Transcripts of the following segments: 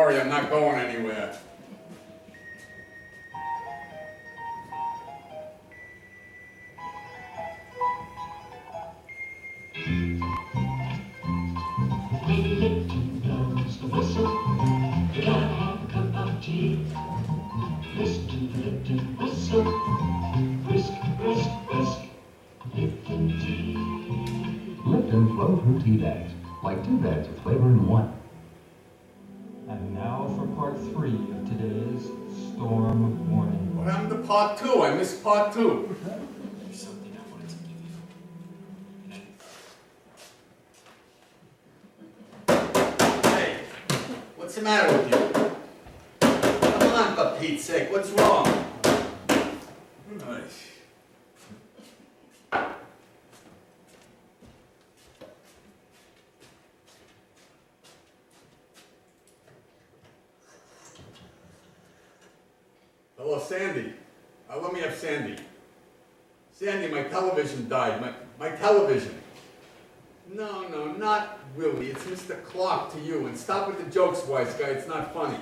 worry, I'm not going anywhere. Lipton blows the whistle. Could I have a cup of tea? Listen to the Lipton whistle. Whisk, whisk, whisk. Lipton tea. Lipton flow through tea bags, like 2 bags of flavor in one. And now for part 3 of today's storm warning. What happened to part 2? I missed part 2. There's something I wanted to give you. Hey, what's the matter with you? Come on, for Pete's sake, what's wrong? Ay. Hello, Sandy. Let me have Sandy. Sandy, my television died. My television. No, not Willie. It's Mr. Clark to you. And stop with the jokes, wise guy. It's not funny.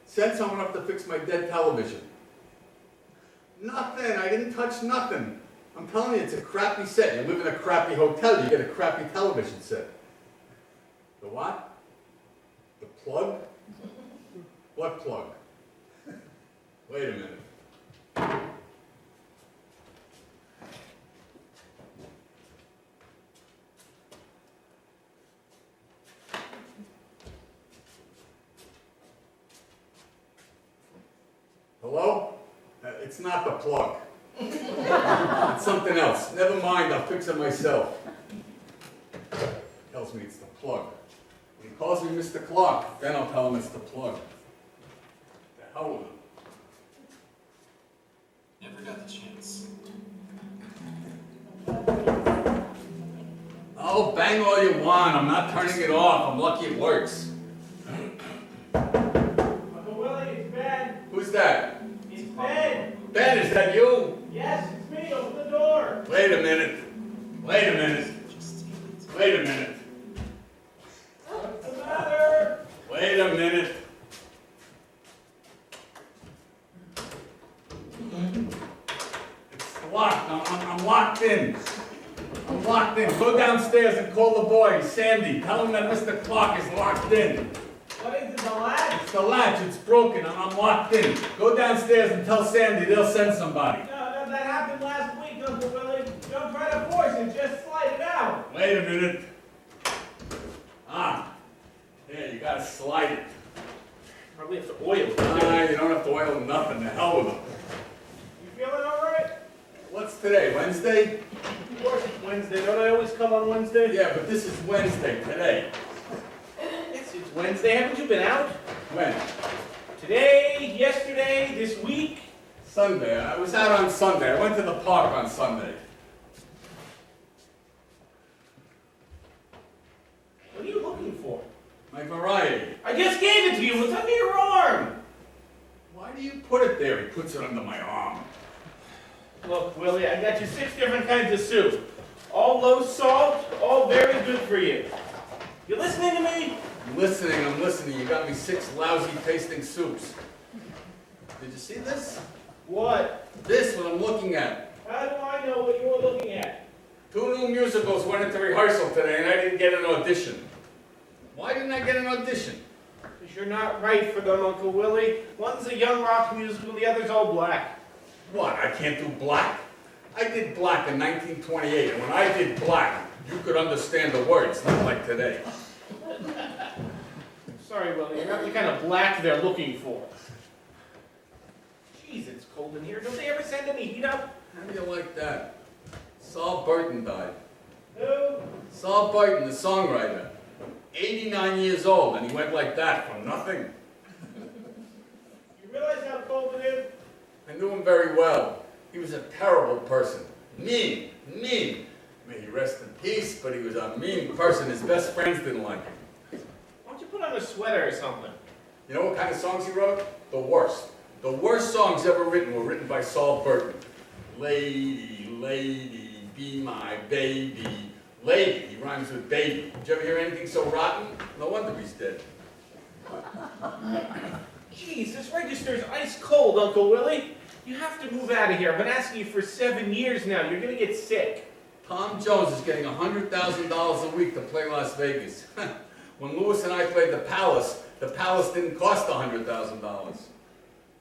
Send someone up to fix my dead television. Nothing. I didn't touch nothing. I'm telling you, it's a crappy set. You live in a crappy hotel, you get a crappy television set. The what? The plug? What plug? Wait a minute. Hello? It's not the plug. It's something else. Never mind, I'll fix it myself. Tells me it's the plug. When he calls me Mr. Clark, then I'll tell him it's the plug. The hell with him. Never got the chance. Oh, bang all you want. I'm not turning it off. I'm lucky it works. Uncle Willie, it's Ben. Who's that? It's Ben. Ben, is that you? Yes, it's me. Open the door. Wait a minute. Wait a minute. Wait a minute. What's the matter? Wait a minute. It's locked. I'm locked in. I'm locked in. Go downstairs and call the boy, Sandy. Tell him that Mr. Clark is locked in. What is it, the latch? It's the latch. It's broken. I'm locked in. Go downstairs and tell Sandy. They'll send somebody. No, that happened last week, Uncle Willie. Don't try to force it. Just slide it out. Wait a minute. Yeah, you gotta slide it. Probably have to oil it. You don't have to oil nothing. The hell with them. You feeling all right? What's today? Wednesday? Of course it's Wednesday. Don't I always come on Wednesday? Yeah, but this is Wednesday today. It's Wednesday. Haven't you been out? When? Today, yesterday, this week? Sunday. I was out on Sunday. I went to the park on Sunday. What are you looking for? My variety. I just gave it to you. It's under your arm. Why do you put it there? He puts it under my arm. Look, Willie, I got you 6 different kinds of soup. All low salt, all very good for you. You listening to me? I'm listening. You got me 6 lousy tasting soups. Did you see this? What? This, what I'm looking at. How do I know what you're looking at? 2 new musicals went into rehearsal today and I didn't get an audition. Why didn't I get an audition? Because you're not right for them, Uncle Willie. One's a young rock musical, the other's all black. What, I can't do black? I did black in 1928, and when I did black, you could understand the words, not like today. Sorry, Willie, you're not the kind of black they're looking for. Jeez, it's cold in here. Don't they ever send any heat up? How do you like that? Saul Burton died. No. Saul Burton, the songwriter. 89 years old, and he went like that from nothing. You realize how cold it is? I knew him very well. He was a terrible person. Mean. May he rest in peace, but he was a mean person. His best friends didn't like him. Why don't you put on a sweater or something? You know what kind of songs he wrote? The worst. The worst songs ever written were written by Saul Burton. Lady, lady, be my baby. Lady, he rhymes with baby. Did you ever hear anything so rotten? No wonder he's dead. Jeez, this register's ice cold, Uncle Willie. You have to move out of here. I've been asking you for 7 years now. You're gonna get sick. Tom Jones is getting $100,000 a week to play Las Vegas. When Lewis and I played the Palace didn't cost $100,000.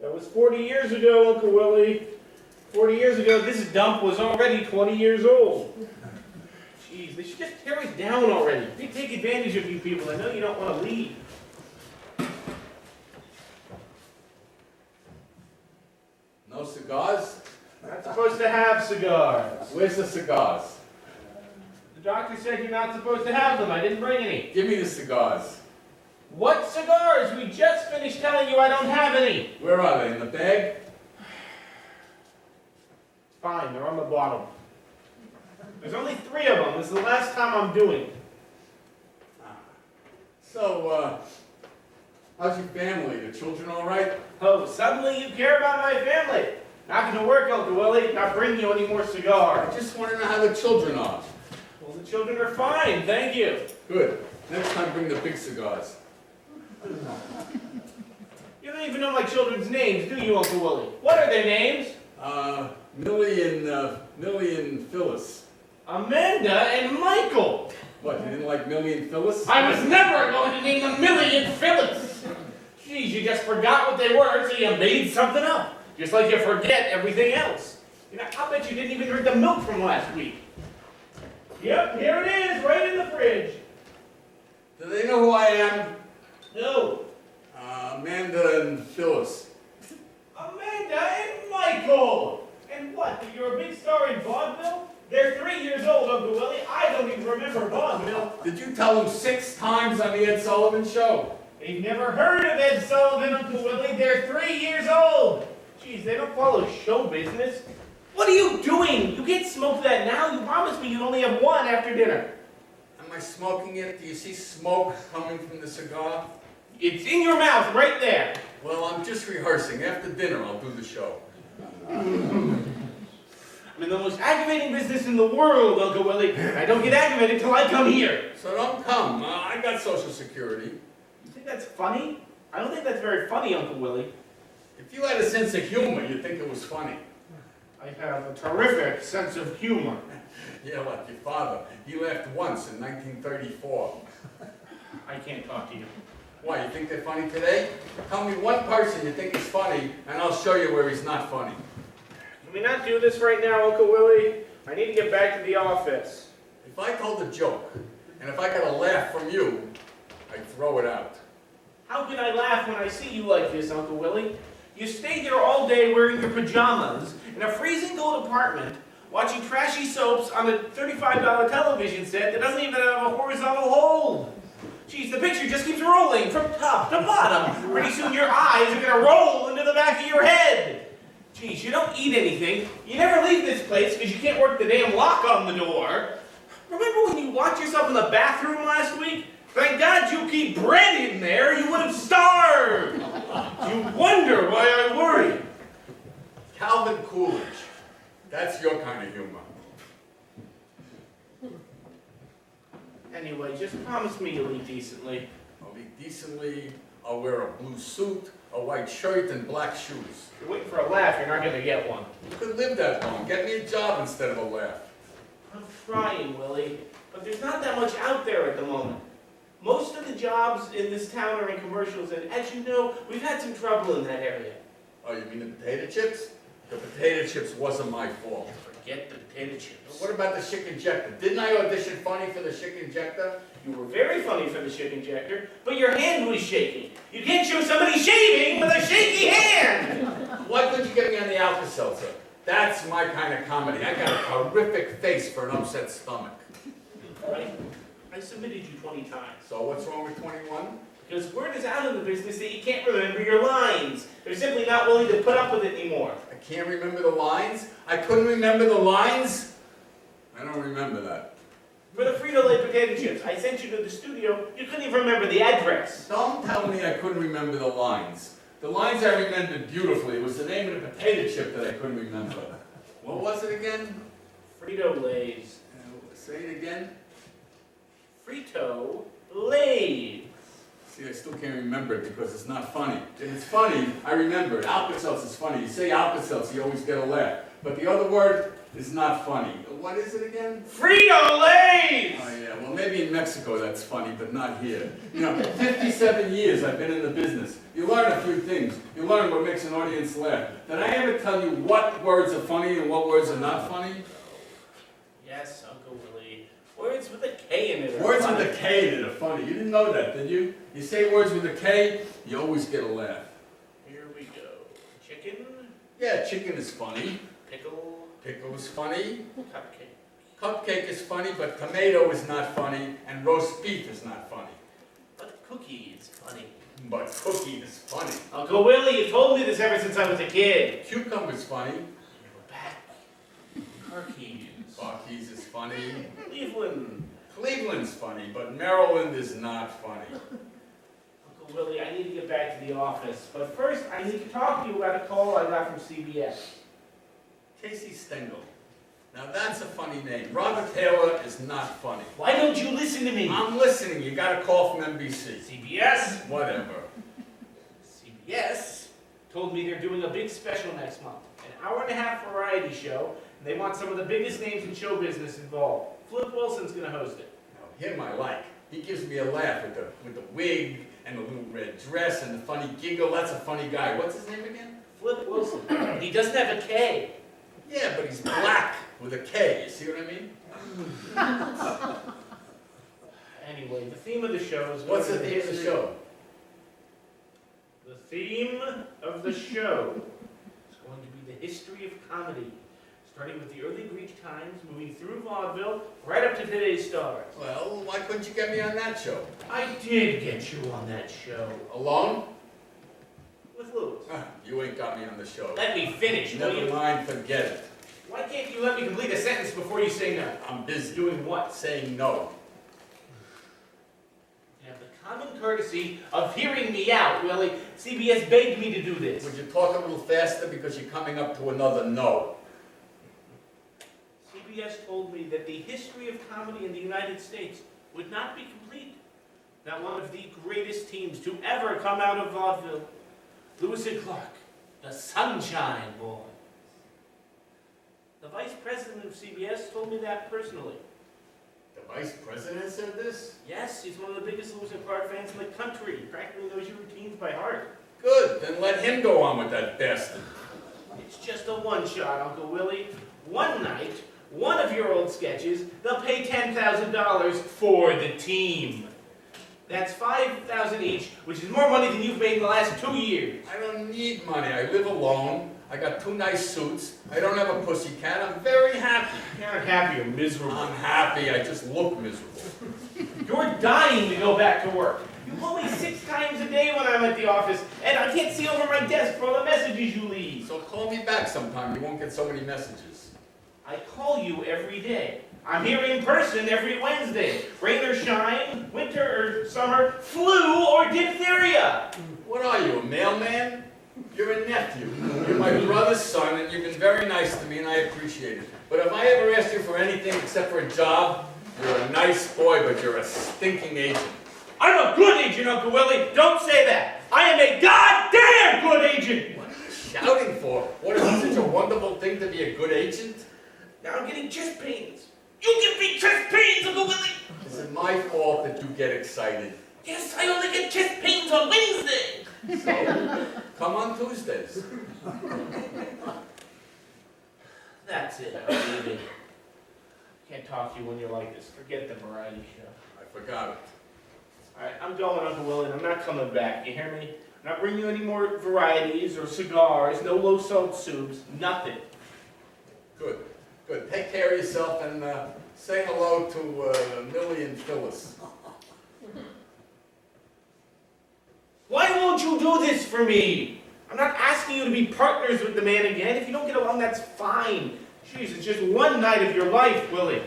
That was 40 years ago, Uncle Willie. 40 years ago, this dump was already 20 years old. Jeez, they should just tear it down already. They take advantage of you people. I know you don't want to leave. No cigars? Not supposed to have cigars. Where's the cigars? The doctor said you're not supposed to have them. I didn't bring any. Give me the cigars. What cigars? We just finished telling you I don't have any. Where are they? In the bag? Fine, they're on the bottom. There's only 3 of them. This is the last time I'm doing it. So, how's your family? The children all right? Oh, suddenly you care about my family. Not gonna work, Uncle Willie. Not bring you any more I cigars. just want to know how the children are. Well, the children are fine, thank you. Good. Next time bring the big cigars. You don't even know my children's names, do you, Uncle Willie? What are their names? Millie and Phyllis. Amanda and Michael. What, you didn't like Millie and Phyllis? I was never going to name them Millie and Phyllis. Geez, you just forgot what they were, so you made something up. Just like you forget everything else. You know, I'll bet you didn't even drink the milk from last week. Yep, here it is, right in the fridge. Do they know who I am? No. Amanda and Phyllis. Amanda and Michael! And what, that you're a big star in vaudeville? They're 3 years old, Uncle Willie. I don't even remember vaudeville. Did you tell them 6 times on the Ed Sullivan Show? They've never heard of Ed Sullivan, Uncle Willie. They're 3 years old. Geez, they don't follow show business. What are you doing? You can't smoke that now. You promised me you'd only have one after dinner. Am I smoking it? Do you see smoke coming from the cigar? It's in your mouth, right there. Well, I'm just rehearsing. After dinner, I'll do the show. I'm in the most aggravating business in the world, Uncle Willie. I don't get aggravated till I come here. So don't come. I got Social Security. You think that's funny? I don't think that's very funny, Uncle Willie. If you had a sense of humor, you'd think it was funny. I have a terrific sense of humor. Yeah, like your father. He laughed once in 1934. I can't talk to you. Why, you think they're funny today? Tell me one person you think is funny, and I'll show you where he's not funny. Can we not do this right now, Uncle Willie? I need to get back to the office. If I told a joke, and if I got a laugh from you, I'd throw it out. How can I laugh when I see you like this, Uncle Willie? You stay here all day wearing your pajamas in a freezing cold apartment, watching trashy soaps on a $35 television set that doesn't even have a horizontal hold. Geez, the picture just keeps rolling from top to bottom. Pretty soon your eyes are gonna roll into the back of your head. Geez, you don't eat anything. You never leave this place because you can't work the damn lock on the door. Remember when you locked yourself in the bathroom last week? Thank God you keep bread in there. You would have starved. You wonder why I worry. Calvin Coolidge. That's your kind of humor. Anyway, just promise me you'll eat decently. I'll eat decently. I'll wear a blue suit, a white shirt, and black shoes. If you're waiting for a laugh, you're not going to get one. You could live that long. Get me a job instead of a laugh. I'm trying, Willie, but there's not that much out there at the moment. Most of the jobs in this town are in commercials, and as you know, we've had some trouble in that area. Oh, you mean the potato chips? The potato chips wasn't my fault. Forget the potato chips. What about the Schick Injector? Didn't I audition funny for the Schick Injector? You were very funny for the Schick Injector, but your hand was shaking. You can't show somebody shaving with a shaky hand! Why couldn't you get me on the Alka-Seltzer? That's my kind of comedy. I got a terrific face for an upset stomach. Right? I submitted you 20 times. So what's wrong with 21? Because word is out in the business that you can't remember your lines. They're simply not willing to put up with it anymore. I can't remember the lines? I couldn't remember the lines? I don't remember that. For the Frito-Lay potato chips, I sent you to the studio. You couldn't even remember the address. Don't tell me I couldn't remember the lines. The lines I remembered beautifully. It was the name of the potato chip that I couldn't remember. What was it again? Frito-Lays. Say it again. Frito-Lays. See, I still can't remember it because it's not funny. If it's funny, I remember it. Alka-Seltz is funny. You say Alka-Seltz, you always get a laugh. But the other word is not funny. What is it again? Frito-Lays! Oh yeah, well maybe in Mexico that's funny, but not here. You know, 57 years I've been in the business. You learn a few things. You learn what makes an audience laugh. Did I ever tell you what words are funny and what words are not funny? Yes, Uncle Willie. Words with a K in it. Words with a K in it are funny. You didn't know that, did you? You say words with a K, you always get a laugh. Here we go. Chicken, Yeah, chicken is funny. pickle, Pickle is funny. cupcake. Cupcake is funny, but tomato is not funny, and roast beef is not funny. But cookie is funny. But cookie is funny. Uncle Willie, you told me this ever since I was a kid. Cucumber's funny. We're back. Carkeys. Bucky's is funny. Cleveland. Cleveland's funny, but Maryland is not funny. Uncle Willie, I need to get back to the office. But first, I need to talk to you about a call I got from CBS. Casey Stengel. Now that's a funny name. Robert Taylor is not funny. Why don't you listen to me? I'm listening. You got a call from NBC. CBS? Whatever. CBS told me they're doing a big special next month. An hour-and-a-half variety show, and they want some of the biggest names in show business involved. Flip Wilson's gonna host it. Now, him I like. He gives me a laugh with the wig and the little red dress and the funny giggle. That's a funny guy. What's his name again? Flip Wilson. He doesn't have a K. Yeah, but he's black with a K. You see what I mean? Anyway, the theme of the show is... What's the theme of the show? The theme of the show is going to be the history of comedy, starting with the early Greek times, moving through vaudeville, right up to today's stars. Well, why couldn't you get me on that show? I did get you on that show. Alone? With Louis. You ain't got me on the show. Let me finish, will Never you? mind, forget it. Why can't you let me complete a sentence before you say no? I'm busy Doing what? saying no. You have the common courtesy of hearing me out, Willie. CBS begged me to do this. Would you talk a little faster because you're coming up to another no? CBS told me that the history of comedy in the United States would not be complete. That one of the greatest teams to ever come out of vaudeville, Lewis and Clark, the Sunshine Boys. The vice president of CBS told me that personally. The vice president said this? Yes, he's one of the biggest Lewis and Clark fans in the country. He practically knows your routines by heart. Good, then let him go on with that bastard. It's just a one-shot, Uncle Willie. One night, one of your old sketches, they'll pay $10,000 for the team. That's $5,000 each, which is more money than you've made in the last 2 years. I don't need money. I live alone. I got 2 nice suits. I don't have a pussy cat. I'm very happy. You're not happy, you're miserable. I'm happy. I just look miserable. You're dying to go back to work. You call me 6 times a day when I'm at the office, and I can't see over my desk for all the messages you leave. So call me back sometime. You won't get so many messages. I call you every day. I'm here in person every Wednesday. Rain or shine, winter or summer, flu or diphtheria. What are you, a mailman? You're a nephew. You're my brother's son, and you've been very nice to me, and I appreciate it. But if I ever asked you for anything except for a job, you're a nice boy, but you're a stinking agent. I'm a good agent, Uncle Willie. Don't say that. I am a goddamn good agent. What are you shouting for? What, is it such a wonderful thing to be a good agent? Now I'm getting chest pains. You give me chest pains, Uncle Willie. Is it my fault that you get excited? Yes, I only get chest pains on Wednesday. So, come on Tuesdays. That's it, David. Can't talk to you when you're like this. Forget the variety show. I forgot it. All right, I'm going, Uncle Willie, and I'm not coming back. You hear me? I'm not bringing you any more varieties or cigars, no low-salt soups, nothing. Good. Good. Take care of yourself and say hello to Millie and Phyllis. Why won't you do this for me? I'm not asking you to be partners with the man again. If you don't get along, that's fine. Jeez, it's just one night of your life, Willie.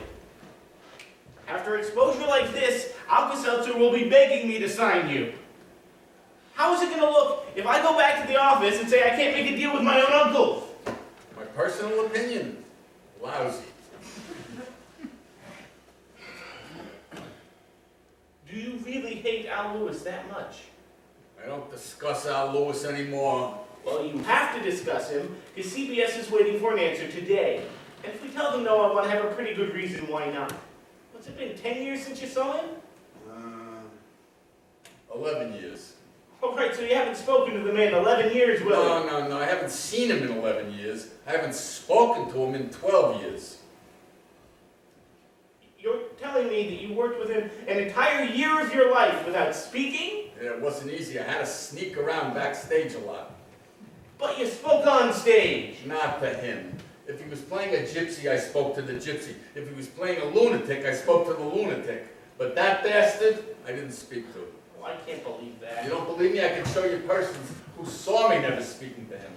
After exposure like this, Alka-Seltzer will be begging me to sign you. How is it going to look if I go back to the office and say I can't make a deal with my own uncles? My personal opinion, lousy. Do you really hate Al Lewis that much? I don't discuss Al Lewis anymore. Well, you have to discuss him, because CBS is waiting for an answer today. And if we tell them no, I want to have a pretty good reason why not. What's it been, 10 years since you saw him? 11 years. Oh, right, so you haven't spoken to the man in 11 years, Willie. No, I haven't seen him in 11 years. I haven't spoken to him in 12 years. You're telling me that you worked with him an entire year of your life without speaking? Yeah, it wasn't easy. I had to sneak around backstage a lot. But you spoke on stage. Not to him. If he was playing a gypsy, I spoke to the gypsy. If he was playing a lunatic, I spoke to the lunatic. But that bastard, I didn't speak to. Oh, I can't believe that. You don't believe me? I can show you persons who saw me never speaking to him.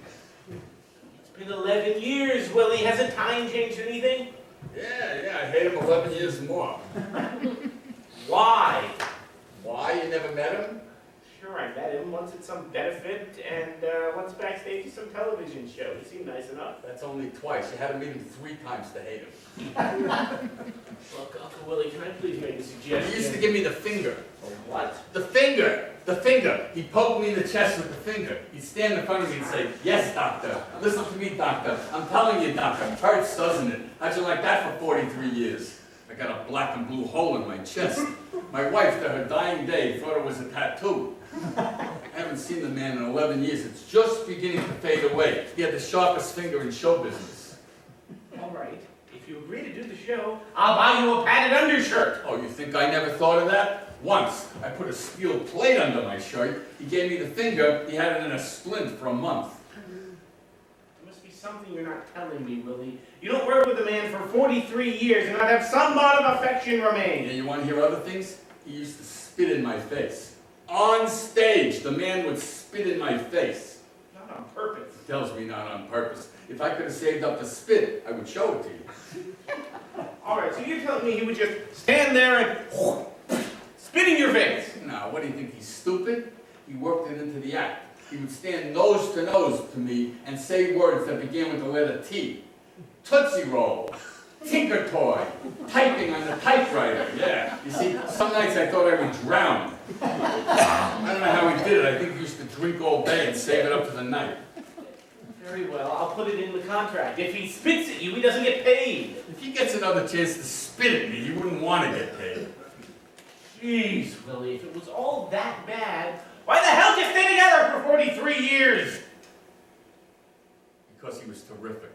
It's been 11 years, Willie. Hasn't time changed anything? Yeah, I hate him 11 years more. Why? Why? You never met him? Sure, I met him once at some benefit and once backstage at some television show. He seemed nice enough. That's only twice. You had to meet him 3 times to hate him. Look, Uncle Willie, can I please make a He suggestion? used to give me the finger. What? The finger! The finger! He'd poke me in the chest with the finger. He'd stand in front of me and say, "Yes, doctor. Listen to me, doctor. I'm telling you, doctor. Hurts, doesn't it? How'd you like that for 43 years? I got a black and blue hole in my chest. My wife, to her dying day, thought it was a tattoo. I haven't seen the man in 11 years. It's just beginning to fade away. He had the sharpest finger in show business. All right. If you agree to do the show, I'll buy you a padded undershirt. Oh, you think I never thought of that? Once, I put a steel plate under my shirt. He gave me the finger. He had it in a splint for a month. There must be something you're not telling me, Willie. You don't work with a man for 43 years and not have some bond of affection remain. And you want to hear other things? He used to spit in my face. On stage, the man would spit in my face. Not on purpose. Tells me not on purpose. If I could have saved up the spit, I would show it to you. All right, so you're telling me he would just stand there and spit in your face? Now, what do you think? He's stupid? He worked it into the act. He would stand nose to nose to me and say words that began with the letter T. Tootsie Roll, Tinker Toy, typing on the typewriter. Yeah. You see, some nights I thought I would drown. I don't know how he did it. I think he used to drink all day and save it up for the night. Very well, I'll put it in the contract. If he spits at you, he doesn't get paid. If he gets another chance to spit at me, he wouldn't want to get paid. Jeez, Willie, if it was all that bad, why the hell did you stay together for 43 years? Because he was terrific.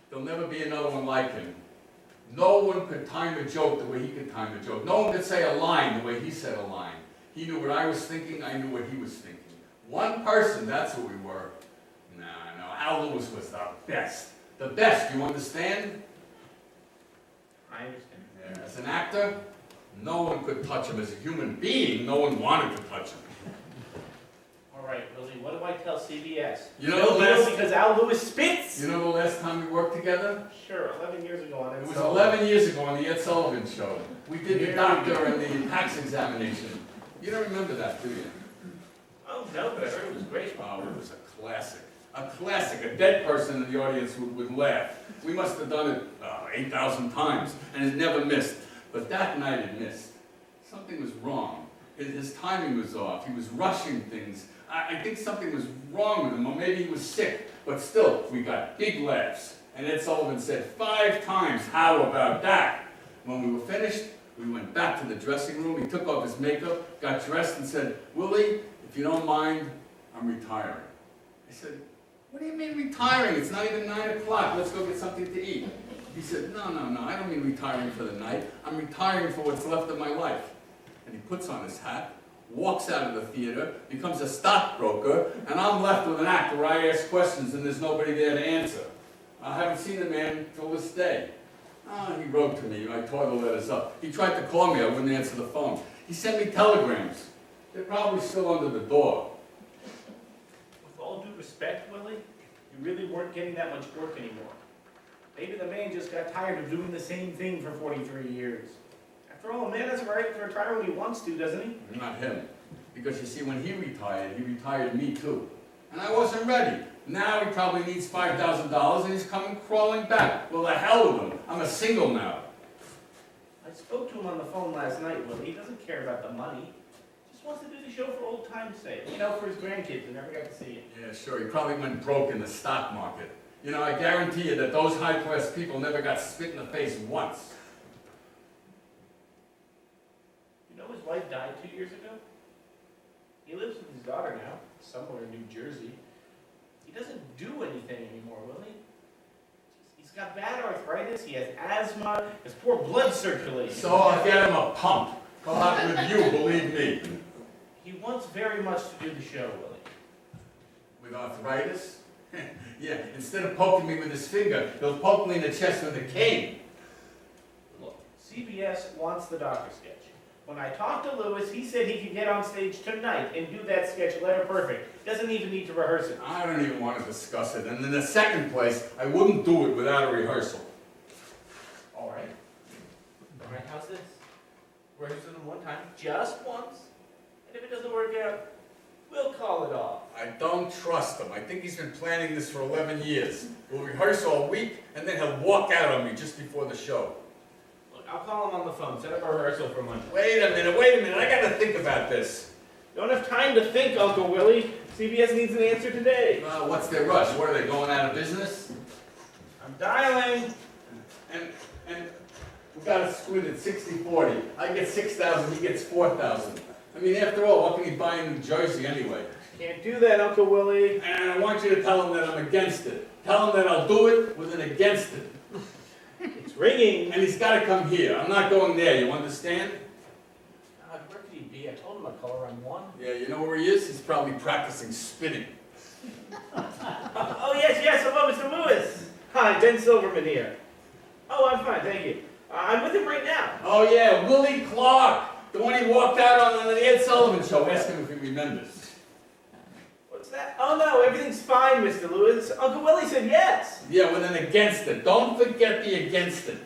There'll never be another one like him. No one could time a joke the way he could time a joke. No one could say a line the way he said a line. He knew what I was thinking, I knew what he was thinking. One person, that's who we were. No, Al Lewis was the best. The best, you understand? I understand. Yeah. As an actor, no one could touch him. As a human being, no one wanted to touch him. All right, Willie, what do I tell CBS? You know No the deal last- because Al Lewis spits? You know the last time we worked together? Sure, 11 years ago on It was Ed 11 years ago on the Ed Sullivan Show. We did the Yeah. doctor and the tax examination. You don't remember that, do you? Oh, no, but I heard it was great. Oh, it was a classic. A classic. A dead person in the audience would laugh. We must have done it 8,000 times, and it never missed. But that night it missed. Something was wrong. His timing was off. He was rushing things. I think something was wrong with him, or maybe he was sick. But still, we got big laughs. And Ed Sullivan said 5 times, "How about that?" When we were finished, we went back to the dressing room. He took off his makeup, got dressed, and said, "Willie, if you don't mind, I'm retiring." I said, "What do you mean retiring? It's not even 9 o'clock. Let's go get something to eat." He said, No, I don't mean retiring for the night. I'm retiring for what's left of my life." And he puts on his hat, walks out of the theater, becomes a stockbroker, and I'm left with an act where I ask questions and there's nobody there to answer. I haven't seen the man till this day. He wrote to me. I tore the letters up. He tried to call me. I wouldn't answer the phone. He sent me telegrams. They're probably still under the door. With all due respect, Willie, you really weren't getting that much work anymore. Maybe the man just got tired of doing the same thing for 43 years. After all, a man has a right to retire when he wants to, doesn't he? Not him. Because you see, when he retired me too. And I wasn't ready. Now he probably needs $5,000 and he's coming crawling back. Well, the hell with him. I'm a single now. I spoke to him on the phone last night, Willie. He doesn't care about the money. Just wants to do the show for old time's sake. You know, for his grandkids who never got to see it. Yeah, sure, he probably went broke in the stock market. You know, I guarantee you that those high-class people never got spit in the face once. You know his wife died 2 years ago? He lives with his daughter now, somewhere in New Jersey. He doesn't do anything anymore, will he? He's got bad arthritis, he has asthma, his poor blood circulation. So I'll get him a pump. Go out with you, believe me. He wants very much to do the show, Willie. With arthritis? Yeah, instead of poking me with his finger, he'll poke me in the chest with a cane. Look, CBS wants the doctor sketch. When I talked to Lewis, he said he could get on stage tonight and do that sketch letter perfect. Doesn't even need to rehearse it. I don't even want to discuss it. And in the second place, I wouldn't do it without a rehearsal. All right. All right, how's this? Rehearse it one time, just once. And if it doesn't work out, we'll call it off. I don't trust him. I think he's been planning this for 11 years. We'll rehearse all week, and then he'll walk out on me just before the show. Look, I'll call him on the phone. Set up a rehearsal for Monday. Wait a minute. I gotta think about this. Don't have time to think, Uncle Willie. CBS needs an answer today. Well, what's their rush? What, are they going out of business? I'm dialing. And we got it split at 60-40. I get 6,000, he gets 4,000. I mean, after all, what can he buy in New Jersey anyway? Can't do that, Uncle Willie. And I want you to tell him that I'm against it. Tell him that I'll do it with an against it. It's ringing. And he's gotta come here. I'm not going there, you understand? Where could he be? I told him I'd call around 1. Yeah, you know where he is? He's probably practicing spinning. Oh, yes, hello, Mr. Lewis. Hi, Ben Silverman here. Oh, I'm fine, thank you. I'm with him right now. Oh yeah, Willie Clark! The one he walked out on the Ed Sullivan Show. Ask him if he remembers. What's that? Oh, no, everything's fine, Mr. Lewis. Uncle Willie said yes. Yeah, with an against it. Don't forget the against it.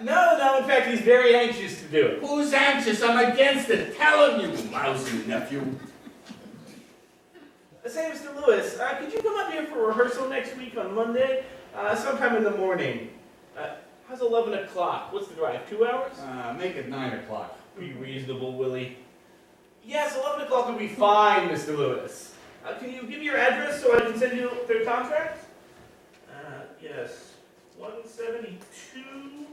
No, in fact, he's very anxious to do it. Who's anxious? I'm against it. Tell him, you lousy nephew. Say, Mr. Lewis, could you come up here for rehearsal next week on Monday? Sometime in the morning. How's 11 o'clock? What's the drive, 2 hours? Make it 9 o'clock. Be reasonable, Willie. Yes, 11 o'clock would be fine, Mr. Lewis. Can you give me your address so I can send you the contract? Yes. 172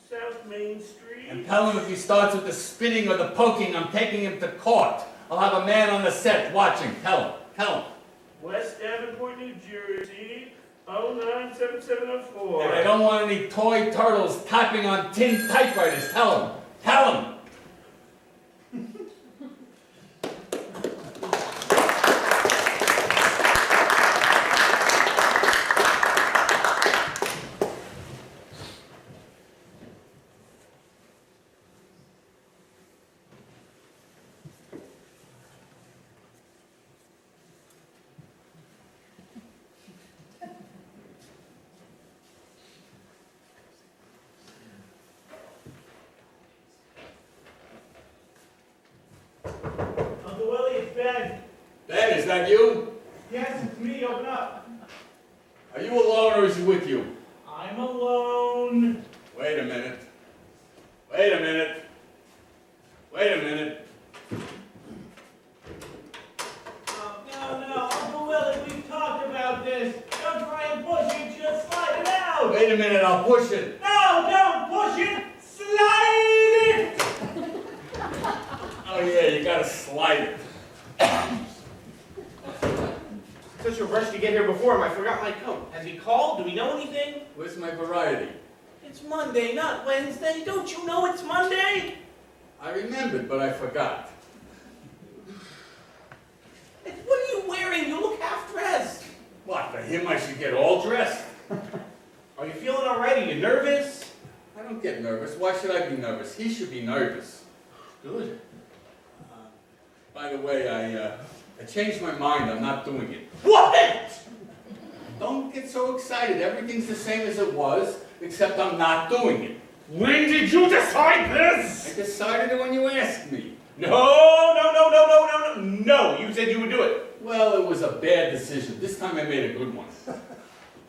South Main Street. And tell him if he starts with the spitting or the poking, I'm taking him to court. I'll have a man on the set watching. Tell him. West Davenport, New Jersey, 0977004. And I don't want any toy turtles tapping on tin typewriters. Tell him. Uncle Willie, it's Ben. Ben, is that you? Yes, it's me. Open up. Are you alone or is he with you? I'm alone. Wait a minute. No, Uncle Willie, we've talked about this. Don't try and push it, just slide it out. Wait a minute, I'll push it. No, don't push it, slide it. Oh yeah, you gotta slide it. Such a rush to get here before him, I forgot my coat. Has he called? Do we know anything? Where's my variety? It's Monday, not Wednesday. Don't you know it's Monday? I remembered, but I forgot. What are you wearing? You look half-dressed. What, for him I should get all dressed? Are you feeling all right? Are you nervous? I don't get nervous. Why should I be nervous? He should be nervous. Good. By the way, I changed my mind. I'm not doing it. What? Don't get so excited. Everything's the same as it was, except I'm not doing it. When did you decide this? I decided it when you asked me. No. You said you would do it. Well, it was a bad decision. This time I made a good one.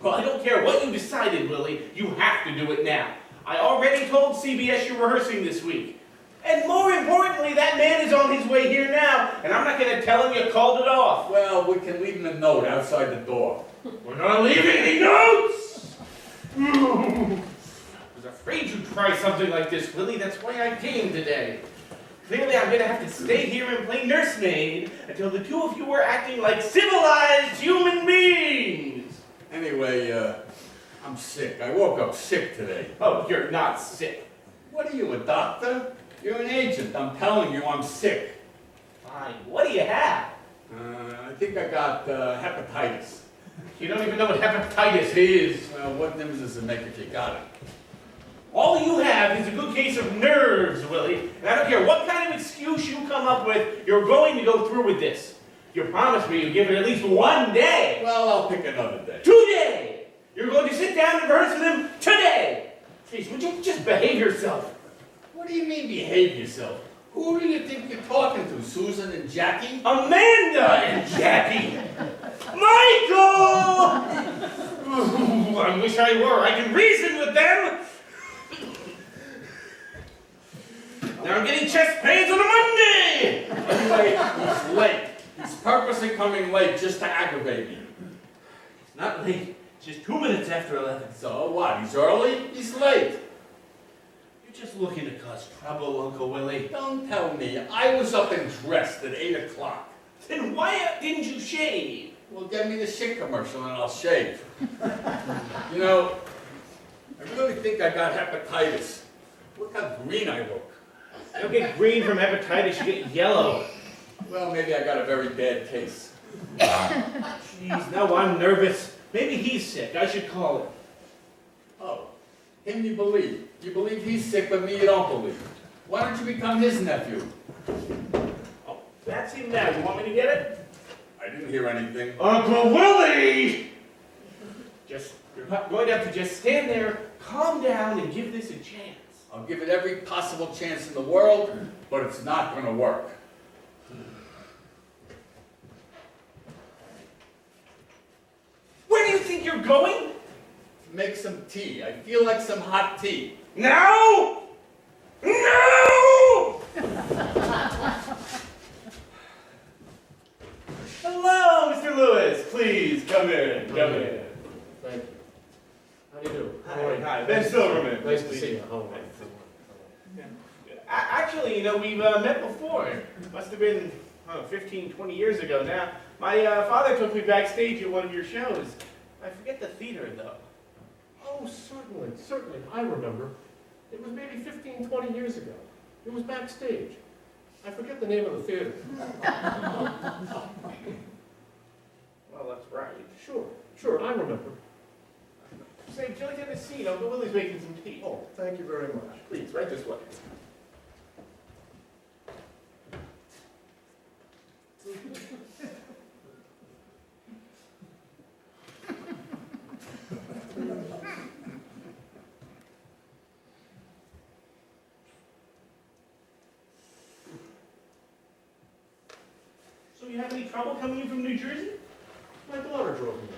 Well, I don't care what you decided, Willie. You have to do it now. I already told CBS you're rehearsing this week. And more importantly, that man is on his way here now, and I'm not going to tell him you called it off. Well, we can leave him a note outside the door. We're not leaving any notes! I was afraid you'd try something like this, Willie. That's why I came today. Clearly, I'm going to have to stay here and play nursemaid until the two of you are acting like civilized human beings. Anyway, I'm sick. I woke up sick today. Oh, you're not sick. What are you, a doctor? You're an agent. I'm telling you, I'm sick. Fine. What do you have? I think I got hepatitis. You don't even know what hepatitis is. Well, what difference does it make if you got it? All you have is a good case of nerves, Willie. And I don't care what kind of excuse you come up with, you're going to go through with this. You promised me you'd give it at least one day. Well, I'll pick another day. Today! You're going to sit down and rehearse with him today! Please, would you just behave yourself? What do you mean, behave yourself? Who do you think you're talking to, Susan and Jackie? Amanda and Jackie! Michael! Ooh, I wish I were. I can reason with them! Now I'm getting chest pains on a Monday! Anyway, he's late. He's purposely coming late just to aggravate me. It's not late. It's just 2 minutes after 11. So what, he's early? He's late. You're just looking to cause trouble, Uncle Willie. Don't tell me. I was up and dressed at 8 o'clock. Then why didn't you shave? Well, get me the shit commercial and I'll shave. You know, I really think I got hepatitis. Look how green I look. You don't get green from hepatitis, you get yellow. Well, maybe I got a very bad case. Jeez, now I'm nervous. Maybe he's sick. I should call him. Oh, him you believe. You believe he's sick, but me you don't believe. Why don't you become his nephew? Oh, that's him now. You want me to get it? I didn't hear anything. Uncle Willie! You're going to have to just stand there, calm down, and give this a chance. I'll give it every possible chance in the world, but it's not going to work. Where do you think you're going? Make some tea. I feel like some hot tea. Now? No! Hello, Mr. Lewis. Please, come in. Come in. Thank you. How do you do? Hi, Ben Silverman. Nice to see you. How are you? Actually, you know, we've met before. It must have been 15, 20 years ago now. My father took me backstage at one of your shows. I forget the theater, though. Oh, certainly, certainly. I remember. It was maybe 15, 20 years ago. It was backstage. I forget the name of the theater. Well, that's right. Sure, I remember. Say, would you like to have a seat? Uncle Willie's making some tea. Oh, thank you very much. Please, right this way. So you have any trouble coming in from New Jersey? My daughter drove me.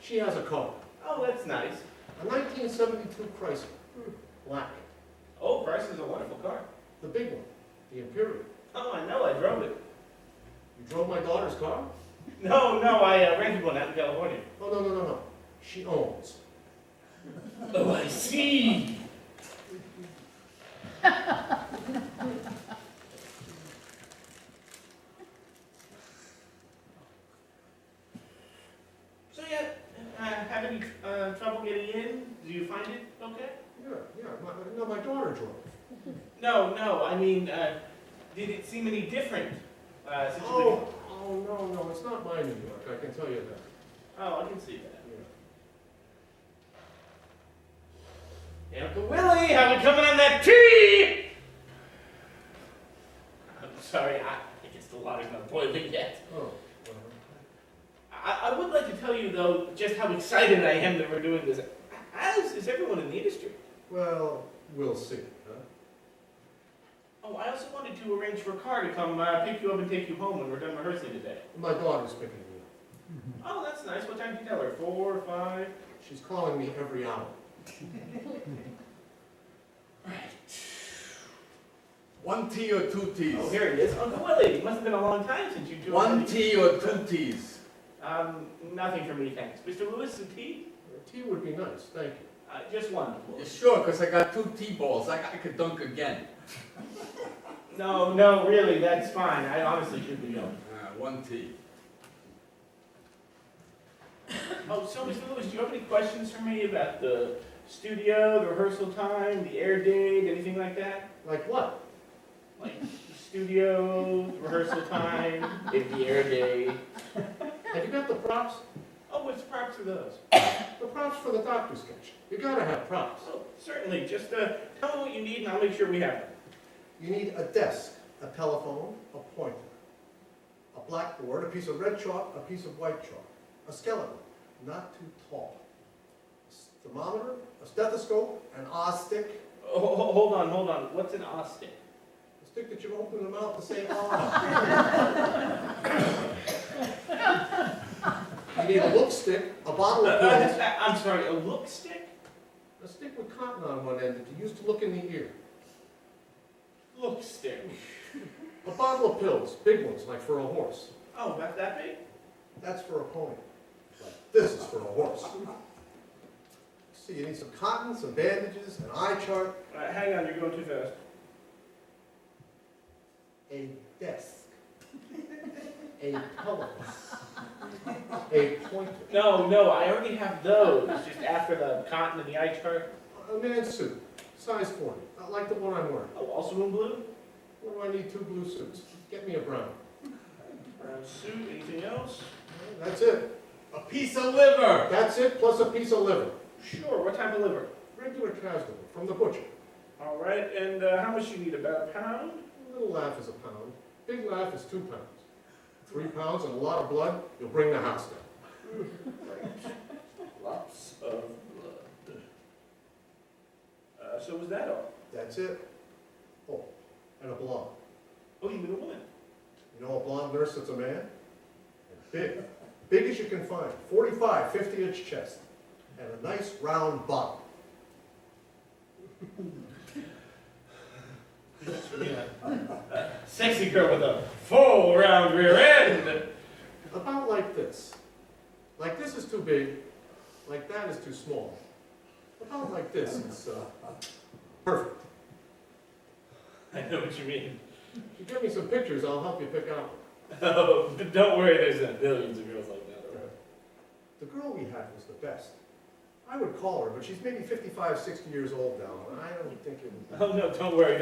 She has a car. Oh, that's nice. A 1972 Chrysler. Black. Oh, Bryce is a wonderful car. The big one. The Imperial. Oh, I know, I drove it. You drove my daughter's car? No, I rented one out in California. Oh, no. She owns. Oh, I see. So yeah, have any trouble getting in? Do you find it okay? Yeah. My daughter drove. No, I mean, did it seem any different? Since you've been- No, it's not my New York, I can tell you that. Oh, I can see that. Yeah. Hey, Uncle Willie, how we coming on that tea? I'm sorry, I guess the water's not boiling yet. Oh, I would like to tell you, though, just how excited I am that we're doing this. As is everyone in the industry. well, we'll see, huh? Oh, I also wanted to arrange for a car to come pick you up and take you home when we're done rehearsing today. My daughter's picking me up. Oh, that's nice. What time did you tell her? 4, 5? She's calling me every hour. 1 T or 2 T's? Oh, here he is. Uncle Willie, it must have been a long time since you two... 1 T or 2 T's? Nothing for me, thanks. Mr. Lewis, a tea? Tea would be nice, thank you. Just one. You sure? Because I got 2 T-balls. I could dunk again. No, really, that's fine. I honestly should be going. 1 T. Oh, so Mr. Lewis, do you have any questions for me about the studio, the rehearsal time, the air date, anything like that? Like what? Like the studio, the rehearsal time, maybe the air date. Have you got the props? Oh, which props are those? The props for the doctor sketch. You gotta have props. Oh, certainly. Just tell me what you need and I'll make sure we have them. You need a desk, a telephone, a pointer, a blackboard, a piece of red chalk, a piece of white chalk, a skeleton, not too tall, a thermometer, a stethoscope, an oz stick, Oh, hold on. What's an ostick? a stick that you open the mouth to say ah. You need a look stick, a bottle of pills, I'm sorry, a look stick? a stick with cotton on one end that you use to look in the ear, Look stick. a bottle of pills, big ones like for a horse. Oh, about that big? That's for a pony. But this is for a horse. See, you need some cotton, some bandages, an eye chart, Hang on, you're going too fast. a desk, a telephone, a pointer, No, I already have those, just after the cotton and the eye chart. a man's suit, size 40, not like the one I'm wearing. Oh, also in blue? What do I need 2 blue suits? Get me a brown. Brown suit, anything else? That's it. A piece of liver! That's it, plus a piece of liver. Sure, what type of liver? Regular cow's liver, from the butcher. All right, and how much you need, about a pound? A little laugh is a pound. Big laugh is 2 pounds. 3 pounds and a lot of blood, you'll bring the house down. Lots of blood. So was that all? That's it. Oh, and a blonde. Oh, you mean a woman? You know a blonde nurse that's a man? And big. Big as you can find. 45, 50-inch chest. And a nice round bottom. Sexy girl with a full round rear end. About like this. Like this is too big. Like that is too small. About like this. It's perfect. I know what you mean. If you give me some pictures, I'll help you pick out one. Oh, but don't worry, there's billions of girls like that. Right? The girl we had was the best. I would call her, but she's maybe 55, 60 years old now, and I don't think it would be. Oh, no, don't worry.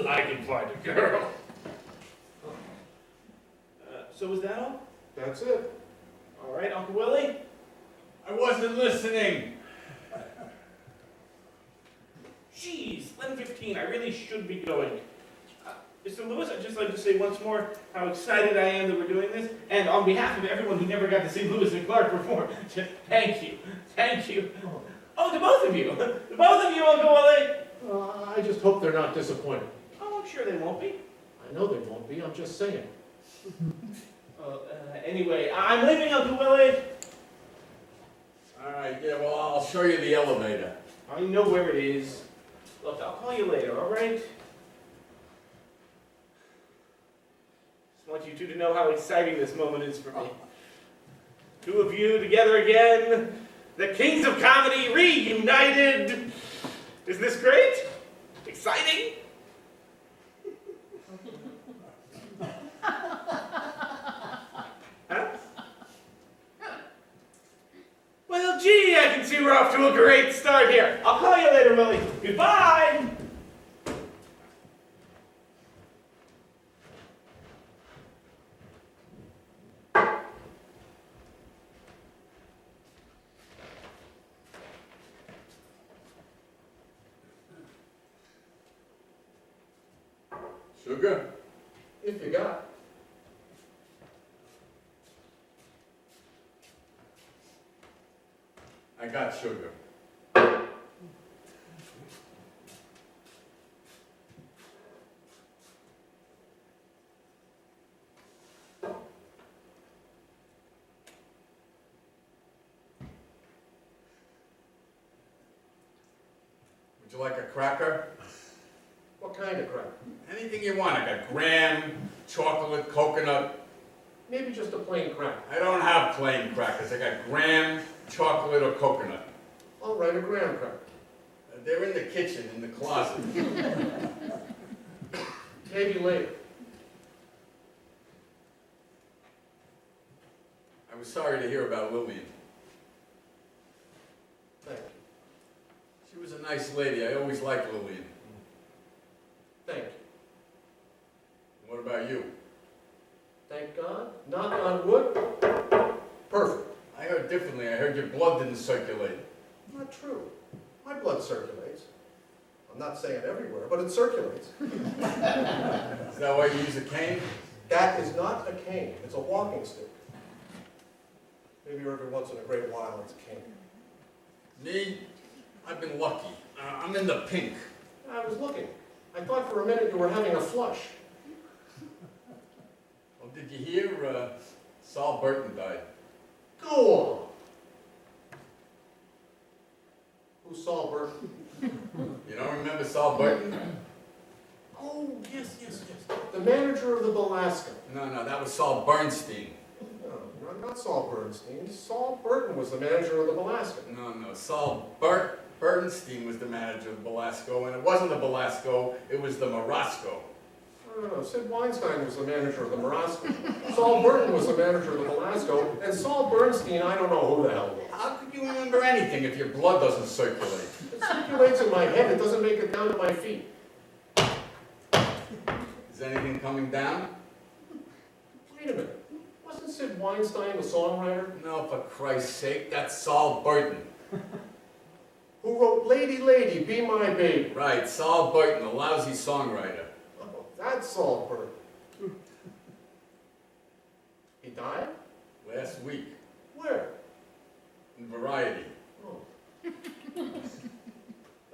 I can find a girl. So was that all? That's it. All right, Uncle Willie? I wasn't listening! Jeez, 11:15, I really should be going. Mr. Lewis, I'd just like to say once more how excited I am that we're doing this, and on behalf of everyone who never got to see Lewis and Clark perform, just thank you. Oh, to both of you. To both of you, Uncle Willie. I just hope they're not disappointed. Oh, I'm sure they won't be. I know they won't be, I'm just saying. Anyway, I'm leaving, Uncle Willie. All right, yeah, well, I'll show you the elevator. I know where it is. Look, I'll call you later, all right? Just want you two to know how exciting this moment is for me. Two of you together again. The Kings of Comedy reunited. Isn't this great? Exciting? Huh? Well, gee, I can see we're off to a great start here. I'll call you later, Willie. Goodbye. Sugar? If you got. I got sugar. Would you like a cracker? What kind of cracker? Anything you want. I got graham, chocolate, coconut. Maybe just a plain cracker. I don't have plain crackers. I got graham, chocolate, or coconut. I'll write a graham cracker. They're in the kitchen, in the closet. Maybe later. I was sorry to hear about Lillian. Thank you. She was a nice lady. I always liked Lillian. Thank you. What about you? Thank God. Knock on wood. Perfect. I heard differently. I heard your blood didn't circulate. Not true. My blood circulates. I'm not saying everywhere, but it circulates. Is that why you use a cane? That is not a cane. It's a walking stick. Maybe every once in a great while it's a cane. Me? I've been lucky. I'm in the pink. I was looking. I thought for a minute you were having a flush. Well, did you hear Saul Burton died? Go on. Who's Saul Burton? You don't remember Saul Burton? Oh, yes. The manager of the Belasco. No, that was Saul Bernstein. No, not Saul Bernstein. Saul Burton was the manager of the Belasco. No, Saul Bernstein was the manager of the Belasco, and it wasn't the Belasco, it was the Morosco. No, Sid Weinstein was the manager of the Morosco. Saul Burton was the manager of the Belasco, and Saul Bernstein, I don't know who the hell was. How could you remember anything if your blood doesn't circulate? It circulates in my head, it doesn't make it down to my feet. Is anything coming down? Wait a minute. Wasn't Sid Weinstein the songwriter? No, for Christ's sake, that's Saul Burton. Who wrote Lady, Lady, Be My Baby? Right, Saul Burton, a lousy songwriter. Oh, that's Saul Burton. He died? Last week, Where? in Variety. Oh. And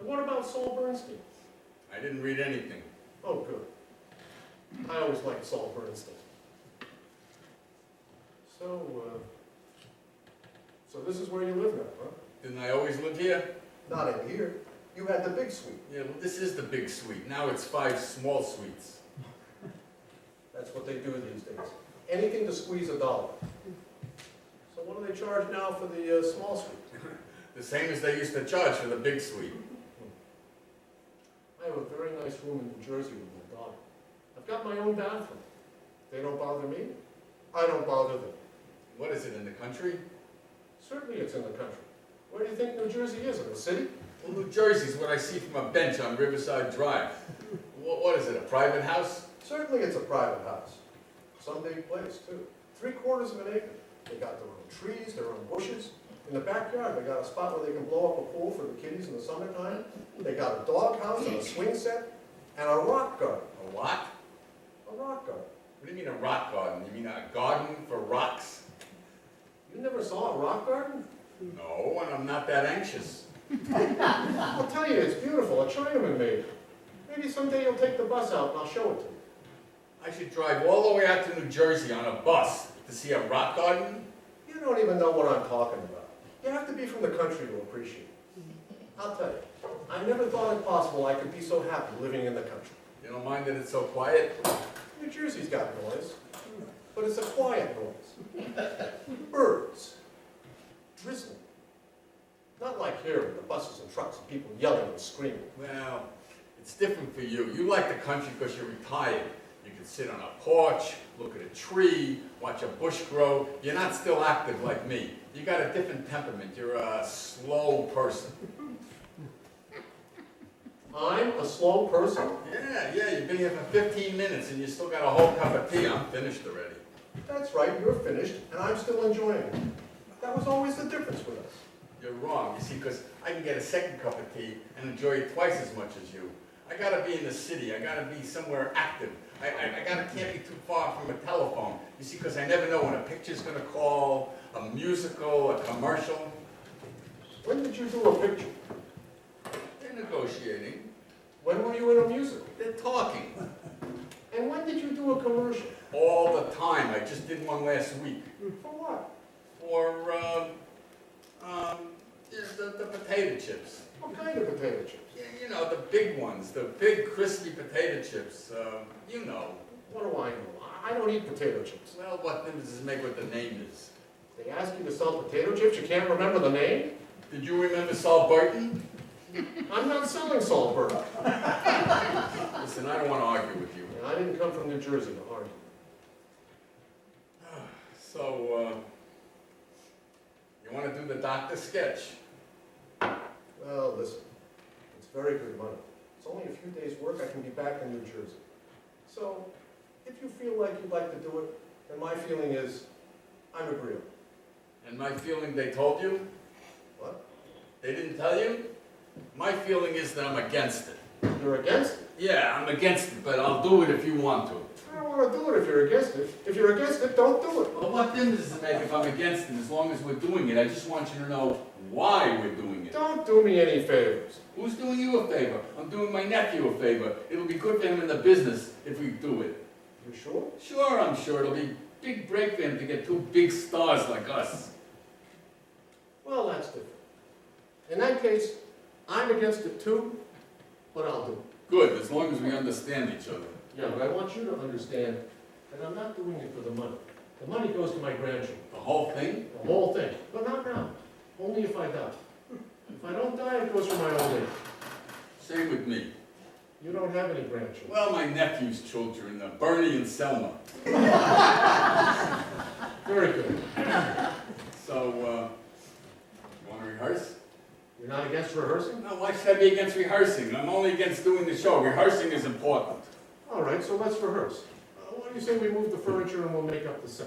what about Saul Bernstein? I didn't read anything. Oh, good. I always liked Saul Bernstein. So this is where you live now, huh? Didn't I always live here? Not in here. You had the big suite. Yeah, well, this is the big suite. Now it's 5 small suites. That's what they do these days. Anything to squeeze $1. So what do they charge now for the small suite? The same as they used to charge for the big suite. I have a very nice room in New Jersey with my daughter. I've got my own bathroom. They don't bother me. I don't bother them. What is it, in the country? Certainly it's in the country. Where do you think New Jersey is? In the city? Well, New Jersey's what I see from a bench on Riverside Drive. What is it, a private house? Certainly it's a private house. Some big place, too. 3/4 of an acre. They got their own trees, their own bushes. In the backyard, they got a spot where they can blow up a pool for the kiddies in the summertime. They got a dog house and a swing set and a rock garden. A what? A rock garden. What do you mean a rock garden? You mean a garden for rocks? You never saw a rock garden? No, and I'm not that anxious. I'll tell you, it's beautiful. A Chinaman made it. Maybe someday you'll take the bus out and I'll show it to you. I should drive all the way out to New Jersey on a bus to see a rock garden? You don't even know what I'm talking about. You have to be from the country to appreciate it. I'll tell you, I never thought it possible I could be so happy living in the country. You don't mind that it's so quiet? New Jersey's got noise, but it's a quiet noise. Birds, drizzling. Not like here with the buses and trucks and people yelling and screaming. Well, it's different for you. You like the country because you're retired. You can sit on a porch, look at a tree, watch a bush grow. You're not still active like me. You got a different temperament. You're a slow person. I'm a slow person. Yeah, you've been here for 15 minutes and you still got a whole cup of tea. I'm finished already. That's right, you're finished, and I'm still enjoying it. That was always the difference with us. You're wrong, you see, because I can get a second cup of tea and enjoy it twice as much as you. I gotta be in the city. I gotta be somewhere active. I can't be too far from a telephone. You see, because I never know when a picture's gonna call, a musical, a commercial. When did you do a picture? They're negotiating. When were you in a musical? They're talking. And when did you do a commercial? All the time. I just did one last week. For what? For, yeah, the potato chips. What kind of potato chips? Yeah, you know, the big ones, the big crispy potato chips, you know. What do I know? I don't eat potato chips. Well, what difference does it make what the name is? They ask you to sell potato chips, you can't remember the name? Did you remember Saul Burton? I'm not selling Saltburn. Listen, I don't want to argue with you. And I didn't come from New Jersey to argue. So, you want to do the doctor sketch? Well, listen, it's very good money. It's only a few days' work, I can be back in New Jersey. So, if you feel like you'd like to do it, then my feeling is, I'm agreeable. And my feeling, they told you? What? They didn't tell you? My feeling is that I'm against it. You're against it? Yeah, I'm against it, but I'll do it if you want to. I don't want to do it if you're against it. If you're against it, don't do it. Well, what difference does it make if I'm against it, as long as we're doing it? I just want you to know why we're doing it. Don't do me any favors. Who's doing you a favor? I'm doing my nephew a favor. It'll be good for him in the business if we do it. You sure? Sure, I'm sure. It'll be a big break for him to get two big stars like us. Well, that's different. In that case, I'm against it too, but I'll do it. Good, as long as we understand each other. Yeah, but I want you to understand that I'm not doing it for the money. The money goes to my grandchildren, The whole thing? the whole thing. But not now, only if I die. If I don't die, it goes for my old age. Same with me. You don't have any grandchildren. Well, my nephew's children, Bernie and Selma. Very good. So, you want to rehearse? You're not against rehearsing? No, why should I be against rehearsing? I'm only against doing the show. Rehearsing is important. All right, so let's rehearse. Why do you say we move the furniture and we'll make up the set?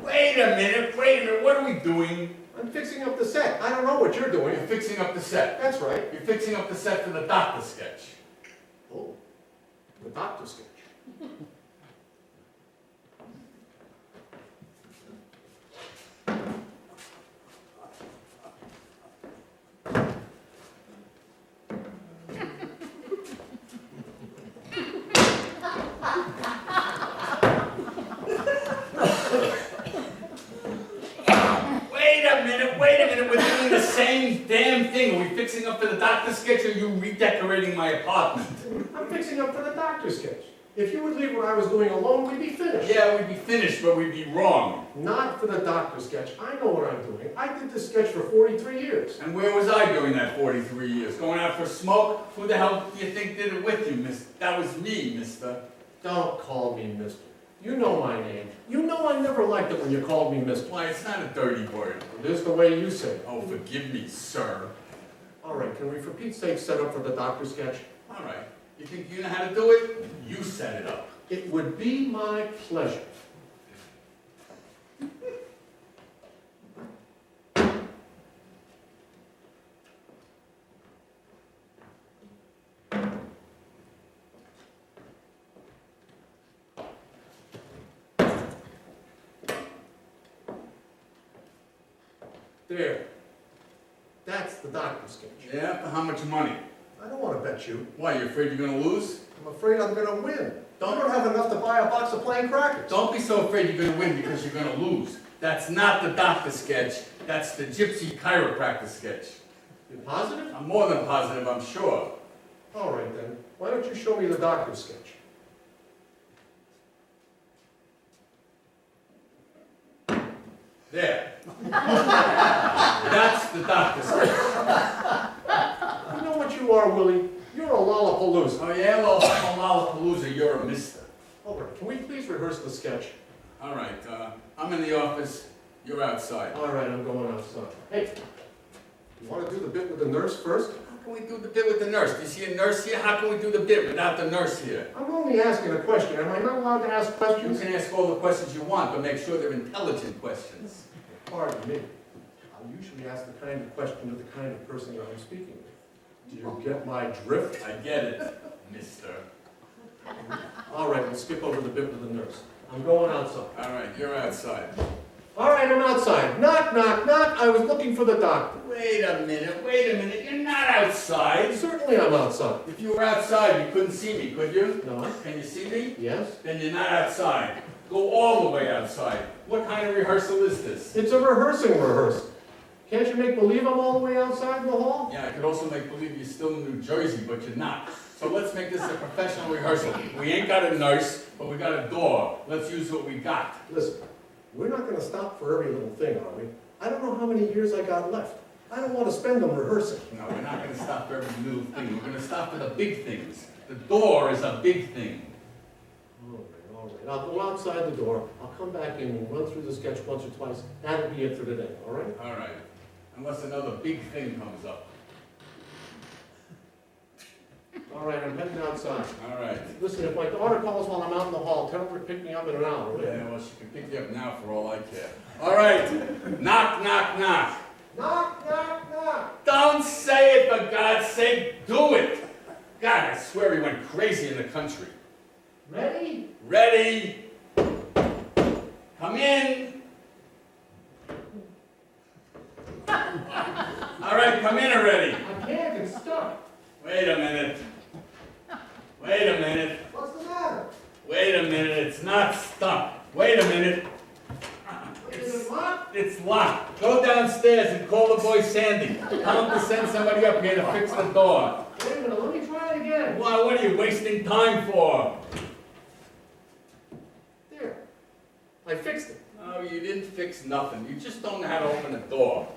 Wait a minute, what are we doing? I'm fixing up the set. I don't know what you're doing. You're fixing up the set. That's right. You're fixing up the set for the doctor sketch. Oh, the doctor sketch. Wait a minute, we're doing the same damn thing. Are we fixing up for the doctor sketch, or are you redecorating my apartment? I'm fixing up for the doctor sketch. If you would leave what I was doing alone, we'd be finished. Yeah, we'd be finished, but we'd be wrong. Not for the doctor sketch. I know what I'm doing. I did this sketch for 43 years. And where was I during that 43 years? Going out for smoke? Who the hell do you think did it with you, mister? That was me, mister. Don't call me mister. You know my name. You know I never liked it when you called me mister. Why, it's not a dirty word. It is the way you say it. Oh, forgive me, sir. All right, can we for Pete's sake set up for the doctor sketch? All right. You think you know how to do it? You set it up. It would be my pleasure. There. That's the doctor sketch. Yeah? For how much money? I don't want to bet you. Why, you afraid you're gonna lose? I'm afraid I'm going to win. I don't have enough to buy a box of plain crackers. Don't be so afraid you're gonna win because you're gonna lose. That's not the doctor sketch. That's the gypsy chiropractor sketch. You positive? I'm more than positive, I'm sure. All right then. Why don't you show me the doctor sketch? There. That's the doctor sketch. You know what you are, Willie? You're a lollapalooza. Oh yeah, well, Lollapalooza, you're a mister. All right, can we please rehearse the sketch? All right, I'm in the office, you're outside. All right, I'm going outside. Hey, you want to do the bit with the nurse first? How can we do the bit with the nurse? Do you see a nurse here? How can we do the bit without the nurse here? I'm only asking a question. Am I not allowed to ask You questions? can ask all the questions you want, but make sure they're intelligent questions. Pardon me. I usually ask the kind of question of the kind of person that I'm speaking with. Do you get my drift? I get it, mister. All right, let's skip over the bit with the nurse. I'm going outside. All right, you're outside. All right, I'm outside. Knock, knock, knock. I was looking for the doctor. Wait a minute, you're not outside. Certainly I'm outside. If you were outside, you couldn't see me, could you? No? Can you see me? Yes? Then you're not outside. Go all the way outside. What kind of rehearsal is this? It's a rehearsing rehearsal. Can't you make believe I'm all the way outside in the hall? Yeah, I could also make believe you're still in New Jersey, but you're not. So let's make this a professional rehearsal. We ain't got a nurse, but we got a door. Let's use what we got. Listen, we're not gonna stop for every little thing, are we? I don't know how many years I got left. I don't want to spend them rehearsing. No, we're not gonna stop for every little thing. We're gonna stop for the big things. The door is a big thing. All right. I'll go outside the door. I'll come back in and run through the sketch once or twice. That'll be it for today, all right? All right. Unless another big thing comes up. All right, I'm heading outside. All right. Listen, if my daughter calls while I'm out in the hall, tell her to pick me up in an hour, will you? Yeah, well, she can pick you up now for all I care. All right. Knock, knock, knock. Knock, knock, knock. Don't say it, for God's sake. Do it. God, I swear he went crazy in the country. Ready? Ready? Come in. All right, come in already. I can't, it's stuck. Wait a minute. Wait a minute. What's the matter? Wait a minute. It's not stuck. Wait a minute. Is it locked? It's locked. Go downstairs and call the boy Sandy. Tell him to send somebody up here to fix the door. Wait a minute, let me try it again. Why, what are you wasting time for? There. I fixed it. Oh, you didn't fix nothing. You just don't know how to open a door.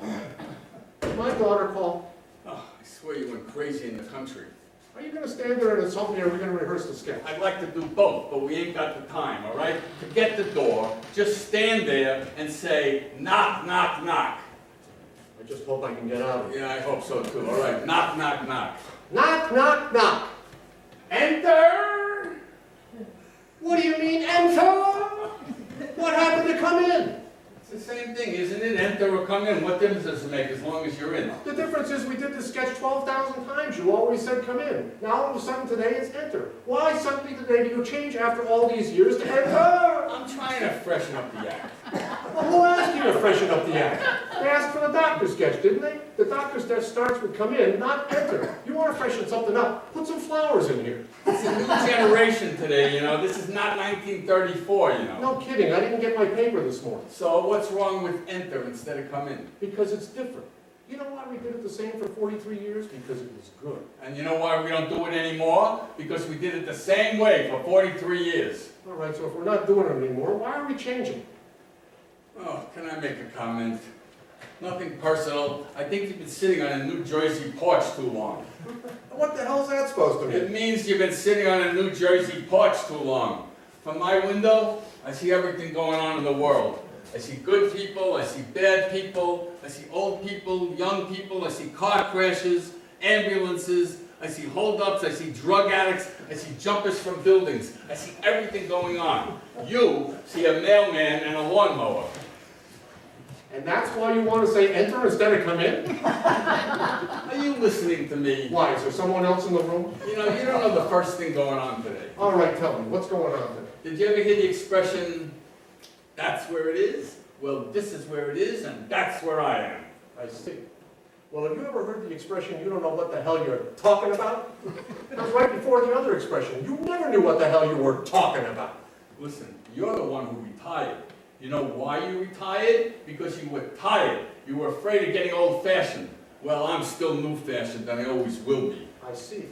My daughter called. Oh, I swear you went crazy in the country. Are you gonna stand there and insult me, or are we gonna rehearse the sketch? I'd like to do both, but we ain't got the time, all right? Forget the door. Just stand there and say, knock, knock, knock. I just hope I can get out of here. Yeah, I hope so too. All right, knock, knock, knock. Knock, knock, knock. Enter! What do you mean, enter? What happened to come in? It's the same thing, isn't it? Enter or come in. What difference does it make as long as you're in? The difference is we did the sketch 12,000 times. You always said come in. Now all of a sudden today it's enter. Why suddenly today do you change after all these years to enter? I'm trying to freshen up the act. Well, who asked you to freshen up the act? They asked for the doctor sketch, didn't they? The doctor sketch starts with come in, not enter. You want to freshen something up, put some flowers in here. It's a new generation today, you know. This is not 1934, you know. No kidding, I didn't get my paper this morning. So what's wrong with enter instead of come in? Because it's different. You know why we did it the same for 43 years? Because it was good. And you know why we don't do it anymore? Because we did it the same way for 43 years. All right, so if we're not doing it anymore, why are we changing? Oh, can I make a comment? Nothing personal. I think you've been sitting on a New Jersey porch too long. What the hell's that supposed to It means you've been sitting on a New Jersey porch too long. From my window, I see everything going on in the world. I see good people, I see bad people, I see old people, young people, I see car crashes, ambulances, I see holdups, I see drug addicts, I see jumpers from buildings. I see everything going on. You see a mailman and a lawnmower. And that's why you want to say enter instead of come in? Are you listening to me? Why, is there someone else in the room? You know, you don't know the first thing going on today. All right, tell me, what's going on there? Did you ever hear the expression, that's where it is? Well, this is where it is, and that's where I am. I see. Well, have you ever heard the expression, you don't know what the hell you're talking about? That was right before the other expression. You never knew what the hell you were talking about. Listen, you're the one who retired. You know why you retired? Because you were tired. You were afraid of getting old-fashioned. Well, I'm still new-fashioned, and I always will be. I see.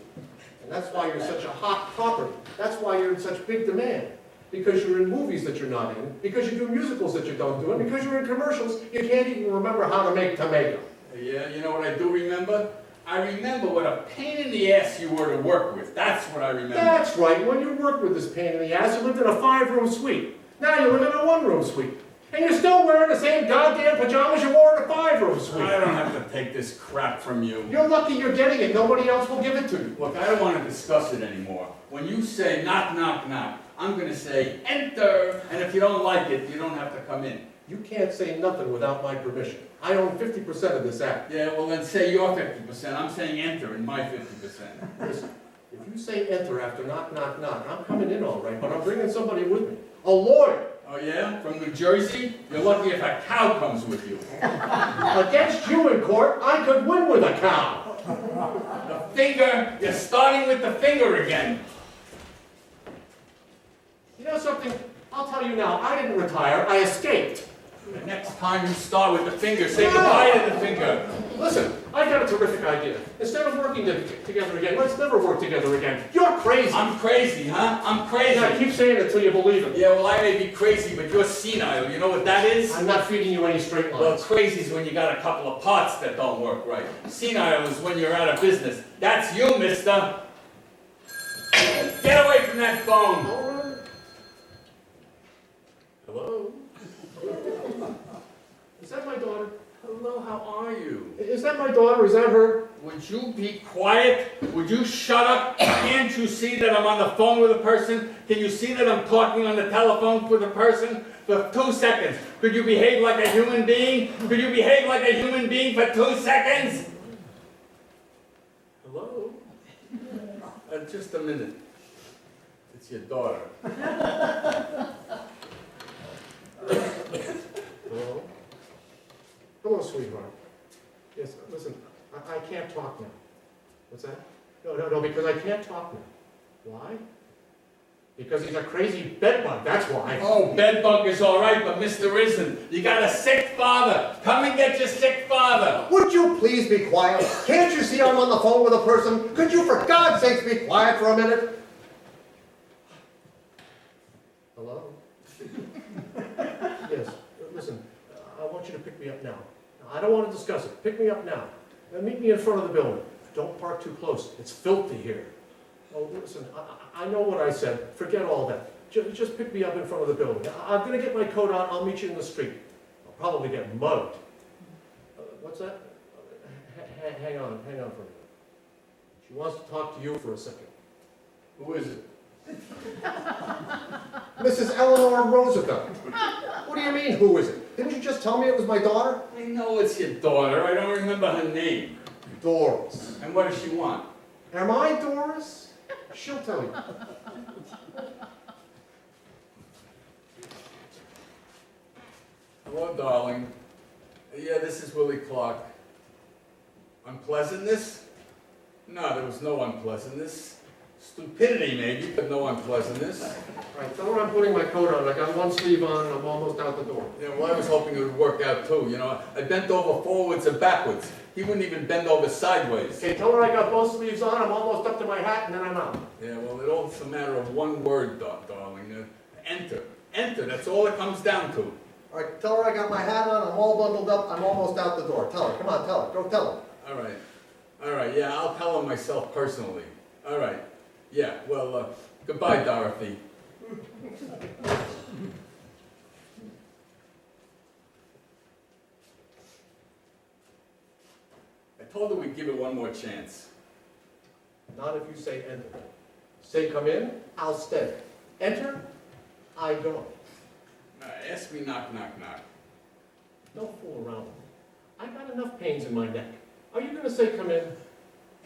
And that's why you're such a hot property. That's why you're in such big demand. Because you're in movies that you're not in, because you do musicals that you don't do, and because you're in commercials, you can't even remember how to make tomato. Yeah, you know what I do remember? I remember what a pain in the ass you were to work with. That's what I remember. That's right, when you worked with this pain in the ass, you lived in a 5-room suite. Now you live in a one-room suite. And you're still wearing the same goddamn pajamas you wore in a five-room suite. I don't have to take this crap from you. You're lucky you're getting it. Nobody else will give it to you. Look, I don't want to discuss it anymore. When you say knock, knock, knock, I'm going to say enter. And if you don't like it, you don't have to come in. You can't say nothing without my permission. I own 50% of this act. Yeah, well then say your 50%. I'm saying enter in my 50%. Listen, if you say enter after knock, knock, knock, I'm coming in all right, but I'm bringing somebody with me. A lawyer. Oh yeah? From New Jersey? You're lucky if a cow comes with you. Against you in court, I could win with a cow. The finger, you're starting with the finger again. You know something? I'll tell you now, I didn't retire, I escaped. The next time you start with the finger, say goodbye to the finger. Listen, I got a terrific idea. Instead of working together again, let's never work together again. You're crazy. I'm crazy, huh? I'm crazy. Yeah, keep saying it until you believe it. Yeah, well, I may be crazy, but you're senile. You know what that is? I'm not feeding you any straight Well, lines. crazy's when you got a couple of parts that don't work right. Senile is when you're out of business. That's you, mister. Get away from that phone. All right. Hello? Is that my daughter? Hello, how are you? Is that my daughter? Is that her? Would you be quiet? Would you shut up? Can't you see that I'm on the phone with a person? Can you see that I'm talking on the telephone with a person for 2 seconds? Could you behave like a human being? Could you behave like a human being for 2 seconds? Hello? Just a minute. It's your daughter. Hello? Hello, sweetheart. Yes, listen, I can't talk now. What's that? No, because I can't talk now. Why? Because he's a crazy bedbug, that's why. Oh, bedbug is all right, but Mr. isn't. You got a sick father. Come and get your sick father. Would you please be quiet? Can't you see I'm on the phone with a person? Could you, for God's sakes, be quiet for a minute? Hello? Yes, listen, I want you to pick me up now. I don't want to discuss it. Pick me up now. Meet me in front of the building. Don't park too close. It's filthy here. Oh, listen, I know what I said. Forget all that. Just pick me up in front of the building. I'm going to get my coat on. I'll meet you in the street. I'll probably get mugged. What's that? Hang on for a minute. She wants to talk to you for a second. Who is it? Mrs. Eleanor Roosevelt. What do you mean, who is it? Didn't you just tell me it was my daughter? I know it's your daughter. I don't remember her name. Doris. And what does she want? Am I Doris? She'll tell you. Hello, darling. Yeah, this is Willie Clark. Unpleasantness? No, there was no unpleasantness. Stupidity, maybe, but no unpleasantness. Right, tell her I'm putting my coat on. I got one sleeve on and I'm almost out the door. Yeah, well, I was hoping it would work out too. You know, I bent over forwards and backwards. He wouldn't even bend over sideways. Okay, tell her I got both sleeves on. I'm almost up to my hat and then I'm out. Yeah, well, it's a matter of one word, darling. Enter. Enter, that's all it comes down to. All right, tell her I got my hat on. I'm all bundled up. I'm almost out the door. Tell her. Come on, tell her. Go tell her. All right, yeah, I'll tell her myself personally. All right, yeah, well, goodbye, Dorothy. I told her we'd give it one more chance. Not if you say enter. Say come in, I'll stay. Enter, I go. Ask me knock, knock, knock. Don't fool around with me. I got enough pains in my neck. Are you going to say come in?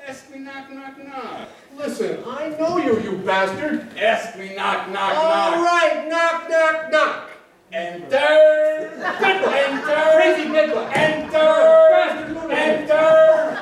Ask me knock, knock, knock. Listen, I know you, you bastard. Ask me knock, knock, All knock. right, knock, knock, knock. Enter! Enter! Enter! Crazy nigga! Enter! Bastard lunatic. Enter!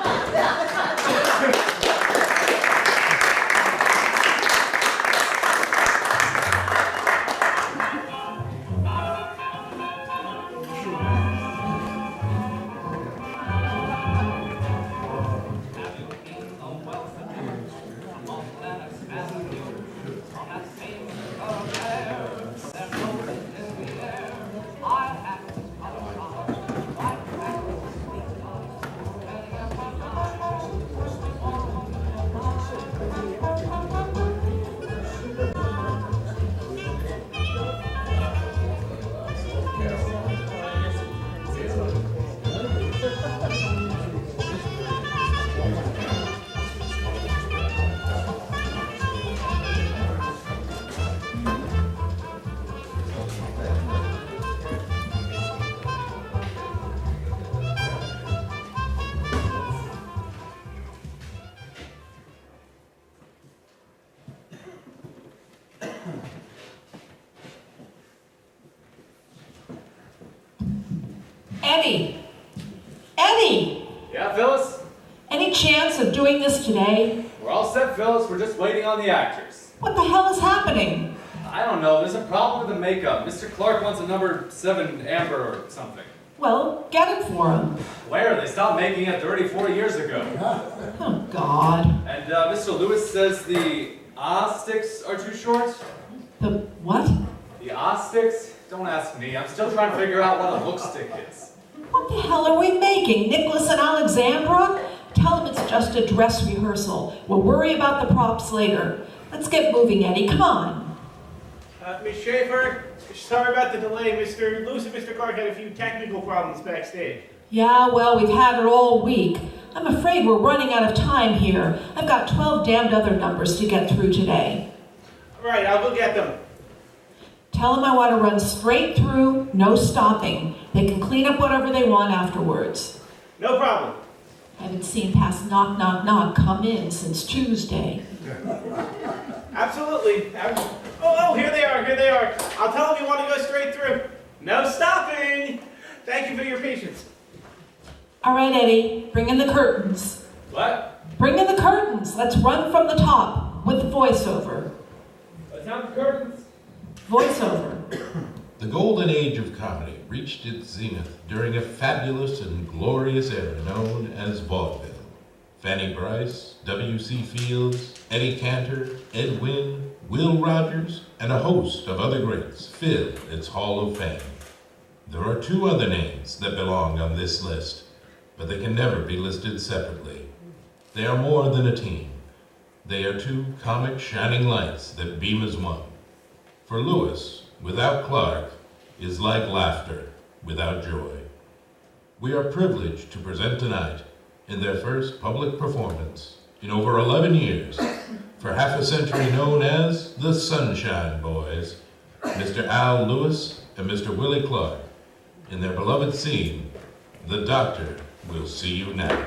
Eddie, Yeah, Phyllis? any chance of doing this today? We're all set, Phyllis. We're just waiting on the actors. What the hell is happening? I don't know. There's a problem with the makeup. Mr. Clark wants a number 7 amber or something. Well, get it for him. Where? They stopped making it 34 years ago. Oh, God. And Mr. Lewis says the sticks are too short. The what? The sticks? Don't ask me. I'm still trying to figure out what a look stick is. What the hell are we making? Nicholas and Alexandra? Tell them it's just a dress rehearsal. We'll worry about the props later. Let's get moving, Eddie. Come on. Miss Schaefer, sorry about the delay. Mr. Lewis and Mr. Clark had a few technical problems backstage. Yeah, well, we've had it all week. I'm afraid we're running out of time here. I've got 12 damned other numbers to get through today. All right, I'll go get them. Tell them I want to run straight through, no stopping. They can clean up whatever they want afterwards. No problem. Haven't seen past knock, knock, knock come in since Tuesday. Absolutely. Oh, here they are, here they are. I'll tell them you want to go straight through. No stopping. Thank you for your patience. All right, Eddie, bring in the curtains. What? Bring in the curtains. Let's run from the top with the voiceover. Let's have the curtains. Voiceover. The golden age of comedy reached its zenith during a fabulous and glorious era known as vaudeville. Fanny Brice, W.C. Fields, Eddie Cantor, Ed Wynn, Will Rogers, and a host of other greats filled its Hall of Fame. There are 2 other names that belong on this list, but they can never be listed separately. They are more than a team. They are 2 comic shining lights that beam as one. For Lewis, without Clark, is like laughter without joy. We are privileged to present tonight, in their first public performance in over 11 years, for half a century known as the Sunshine Boys, Mr. Al Lewis and Mr. Willie Clark, in their beloved scene, The Doctor Will See You Now.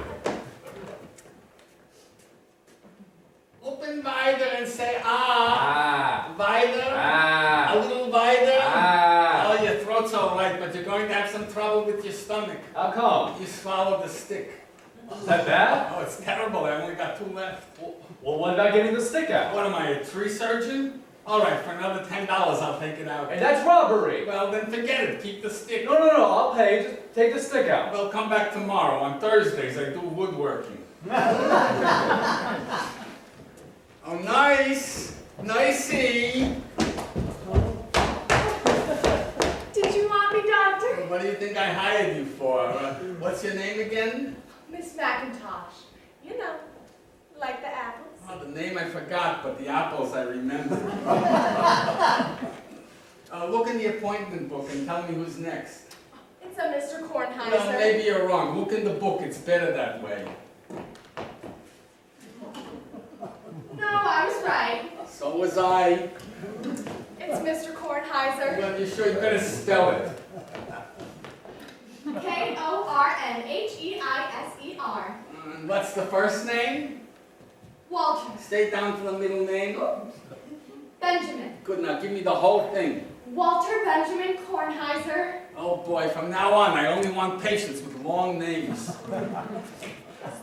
Open wider and say wider. A little wider. Oh, your throat's all right, but you're going to have some trouble with your stomach. How come? You swallowed the stick. Is that bad? Oh, it's terrible. I only got 2 left. Well, what about getting the stick out? What am I, a tree surgeon? All right, for another $10, I'll take it out. And that's robbery. Well, then forget it. Keep the stick. No, I'll pay. Just take the stick out. Well, come back tomorrow. On Thursdays, I do woodworking. Oh, nice. Nicey. Did you want me, Doctor? What do you think I hired you for? What's your name again? Miss McIntosh. You know, like the apples. Oh, the name I forgot, but the apples I remember. Look in the appointment book and tell me who's next. It's a Mr. Kornheiser. Well, maybe you're wrong. Look in the book. It's better that way. No, I was right. So was I. It's Mr. Kornheiser. Well, you sure you better spell it. Kornheiser. And what's the first name? Walter. Stay down for the middle name. Benjamin. Good, now give me the whole thing. Walter Benjamin Kornheiser. Oh boy, from now on I only want patients with long names. Is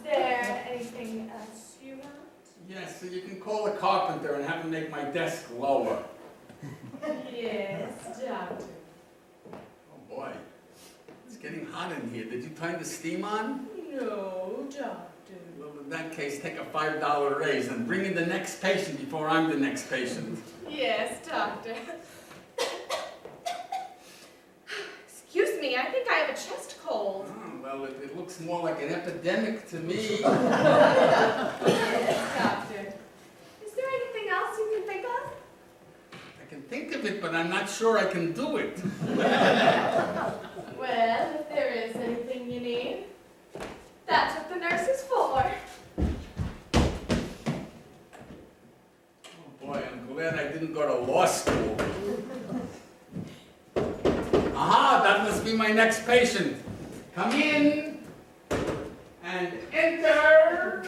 there anything else you want? Yes, so you can call the carpenter and have him make my desk lower. Yes, Doctor. Oh boy, it's getting hot in here. Did you turn the steam on? No, Doctor. Well, in that case, take a $5 raise and bring in the next patient before I'm the next patient. Yes, Doctor. Excuse me, I think I have a chest cold. Oh, well, it looks more like an epidemic to me. Yes, Doctor. Is there anything else you can think of? I can think of it, but I'm not sure I can do it. Well, if there is anything you need, that's what the nurse is for. Oh boy, I'm glad I didn't go to law school. Aha, that must be my next patient. Come in and enter.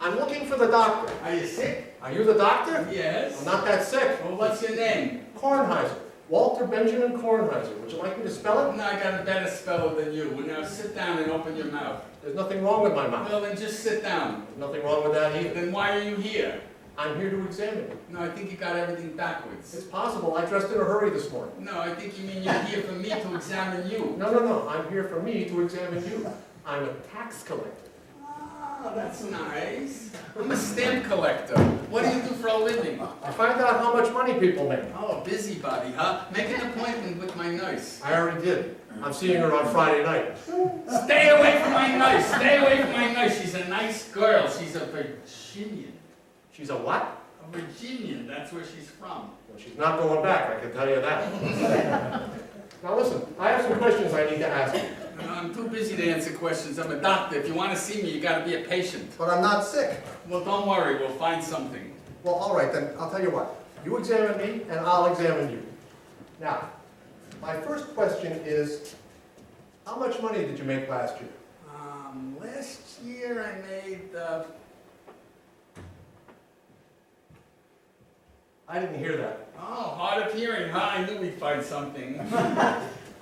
I'm looking for the doctor. Are you sick? Are you the doctor? Yes. I'm not that sick. Well, what's your name? Kornheiser. Walter Benjamin Kornheiser. Would you like me to spell it? No, I got a better speller than you. Well, now sit down and open your mouth. There's nothing wrong with my mouth. Well, then just sit down. There's nothing wrong with that either. Then why are you here? I'm here to examine you. No, I think you got everything backwards. It's possible. I dressed in a hurry this morning. No, I think you mean you're here for me to examine you. No. I'm here for me to examine you. I'm a tax collector. Oh, that's nice. I'm a stamp collector. What do you do for a living? I find out how much money people make. Oh, busybody, huh? Make an appointment with my nurse. I already did. I'm seeing her on Friday night. Stay away from my nurse. Stay away from my nurse. She's a nice girl. She's a Virginian. She's a what? A Virginian. That's where she's from. Well, she's not going back, I can tell you that. Now listen, I have some questions I need to ask you. I'm too busy to answer questions. I'm a doctor. If you want to see me, you got to be a patient. But I'm not sick. Well, don't worry. We'll find something. Well, all right, then, I'll tell you what. You examine me, and I'll examine you. Now, my first question is, how much money did you make last year? Last year I made, I didn't hear that. Oh, hard of hearing, huh? I knew we'd find something.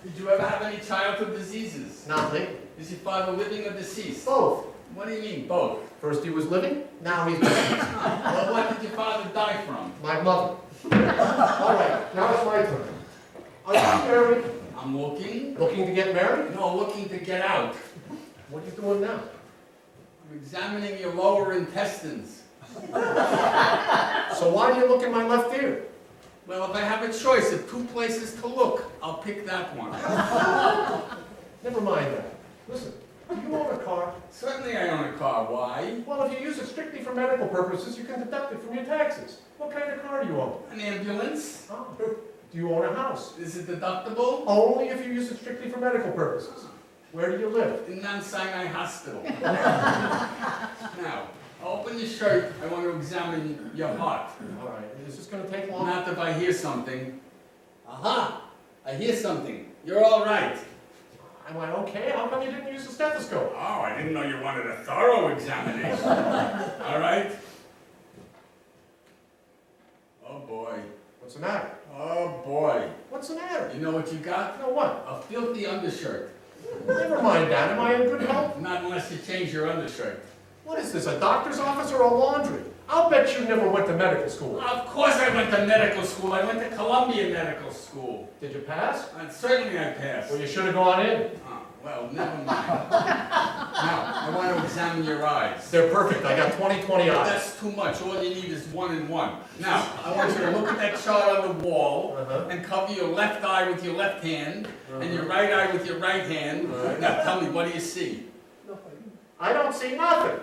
Did you ever have any childhood diseases? Not lately. Is your father living or deceased? Both. What do you mean, both? First he was living, now he's deceased. Well, what did your father die from? My mother. All right, now it's my turn. Are you married? I'm looking. Looking to get married? No, looking to get out. What are you doing now? I'm examining your lower intestines. So why do you look in my left ear? Well, if I have a choice of two places to look, I'll pick that one. Never mind that. Listen, do you own a car? Certainly I own a car. Why? Well, if you use it strictly for medical purposes, you can deduct it from your taxes. What kind of car do you own? An ambulance? Oh. Do you own a house? Is it deductible? Only if you use it strictly for medical purposes. Where do you live? In Mount Sinai Hospital. Now, open your shirt. I want to examine your heart. All right, is this going to take long? Not if I hear something. Aha! I hear something. You're all right. Am I okay? How come you didn't use the stethoscope? Oh, I didn't know you wanted a thorough examination. All right. Oh, boy. What's the matter? Oh, boy. What's the matter? You know what you got? No, what? A filthy undershirt. Never mind that. Am I in good health? Not unless you change your undershirt. What is this, a doctor's office or a laundry? I'll bet you never went to medical school. Of course I went to medical school. I went to Columbia Medical School. Did you pass? And certainly I passed. Well, you should have gone in. Oh, well, never mind. Now, I want to examine your eyes. They're perfect. I got 20/20 eyes. That's too much. All you need is 1 and 1. Now, I want you to look at that chart on the wall and cover your left eye with your left hand and your right eye with your right hand. Now, tell me, what do you see? I don't see nothing.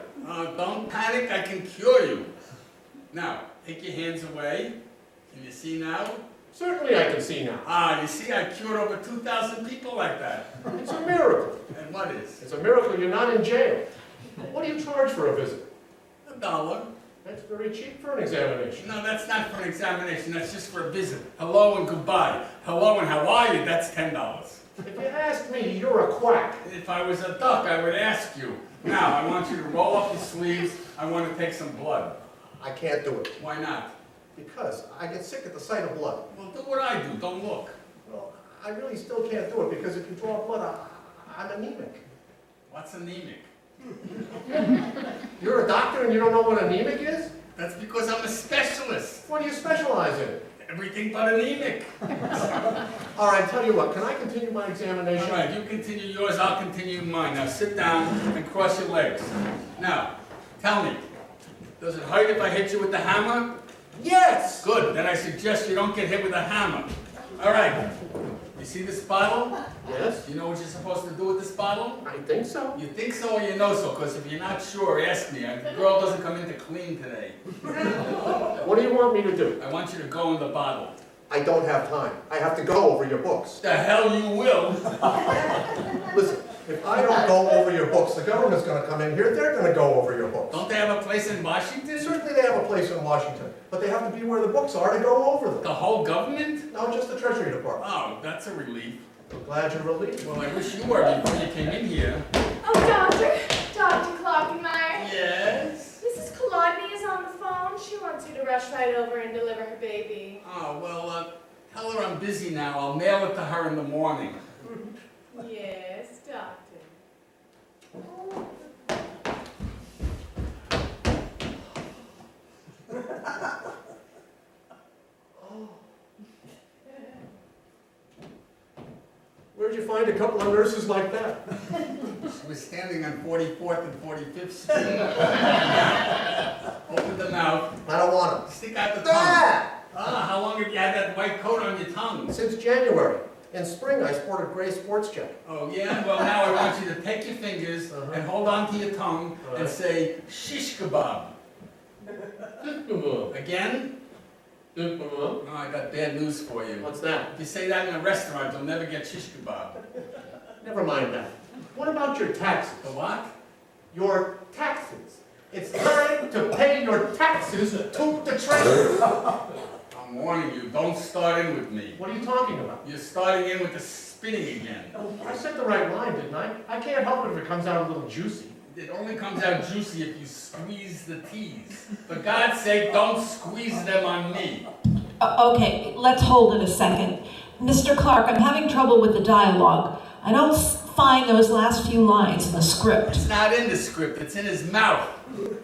Don't panic. I can cure you. Now, take your hands away. Can you see now? Certainly I can see now. Ah, you see, I cured over 2,000 people like that. It's a miracle. And what is? It's a miracle you're not in jail. What do you charge for a visit? $1. That's very cheap for an examination. No, that's not for an examination. That's just for a visit. Hello and goodbye. Hello and how are you? That's $10. If you ask me, you're a quack. If I was a duck, I would ask you. Now, I want you to roll up your sleeves. I want to take some blood. I can't do it. Why not? Because I get sick at the sight of blood. Well, do what I do. Don't look. Well, I really still can't do it because if you draw blood, I'm anemic. What's anemic? You're a doctor and you don't know what anemic is? That's because I'm a specialist. What do you specialize in? Everything but anemic. All right, tell you what, can I continue my examination? All right, you continue yours, I'll continue mine. Now sit down and cross your legs. Now, tell me, does it hurt if I hit you with the hammer? Yes! Good, then I suggest you don't get hit with a hammer. All right, you see this bottle? Yes? You know what you're supposed to do with this bottle? I think so. You think so or you know so? Because if you're not sure, ask me. The girl doesn't come in to clean today. What do you want me to do? I want you to go in the bottle. I don't have time. I have to go over your books. The hell you will. Listen, if I don't go over your books, the government's going to come in here. They're going to go over your books. Don't they have a place in Washington? Certainly they have a place in Washington, but they have to be where the books are to go over them. The whole government? No, just the Treasury Department. Oh, that's a relief. I'm glad you're relieved. Well, I wish you were before you came in here. Oh, Dr. Klockenmeyer. Yes? Mrs. Kolodny is on the phone. She wants you to rush right over and deliver her baby. Oh, well, Tell her I'm busy now. I'll mail it to her in the morning. Yes, Doctor. Where'd you find a couple of nurses like that? She was standing on 44th and 45th Street. Open the mouth. I don't want them. Stick out the tongue. How long have you had that white coat on your tongue? Since January. In spring, I sported gray sports jacket. Oh, yeah? Well, now I want you to take your fingers and hold on to your tongue and say, shish kebab. Again? Oh, I got bad news for you. What's that? If you say that in a restaurant, you'll never get shish kebab. Never mind that. What about your taxes? The what? Your taxes. It's time to pay your taxes to the treasurer. I'm warning you, don't start in with me. What are you talking about? You're starting in with the spinning again. Oh, I said the right line, didn't I? I can't help it if it comes out a little juicy. It only comes out juicy if you squeeze the T's. For God's sake, don't squeeze them on me. Okay, let's hold it a second. Mr. Clark, I'm having trouble with the dialogue. I don't find those last few lines in the script. It's not in the script, it's in his mouth.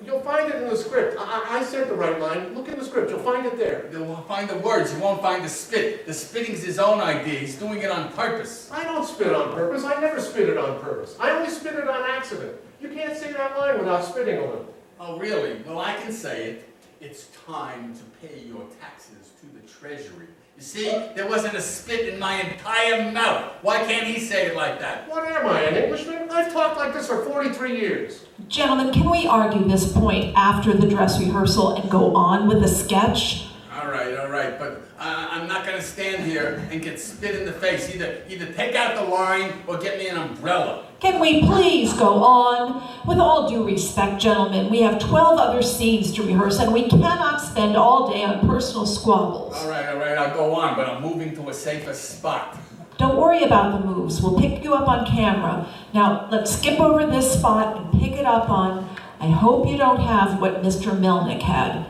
You'll find it in the script. I said the right line. Look in the script. You'll find it there. You'll find the words, you won't find the spit. The spitting's his own idea, he's doing it on purpose. I don't spit on purpose. I never spit it on purpose. I only spit it on accident. You can't say that line without spitting a little. Oh, really? Well, I can say it. It's time to pay your taxes to the Treasury. You see, there wasn't a spit in my entire mouth. Why can't he say it like that? What am I, an Englishman? I've talked like this for 43 years. Gentlemen, can we argue this point after the dress rehearsal and go on with the sketch? All right, but I'm not going to stand here and get spit in the face. Either take out the line or get me an umbrella. Can we please go on? With all due respect, gentlemen, we have 12 other scenes to rehearse and we cannot spend all day on personal squabbles. All right, I'll go on, but I'm moving to a safer spot. Don't worry about the moves. We'll pick you up on camera. Now, let's skip over this spot and pick it up on, I hope you don't have what Mr. Melnick had.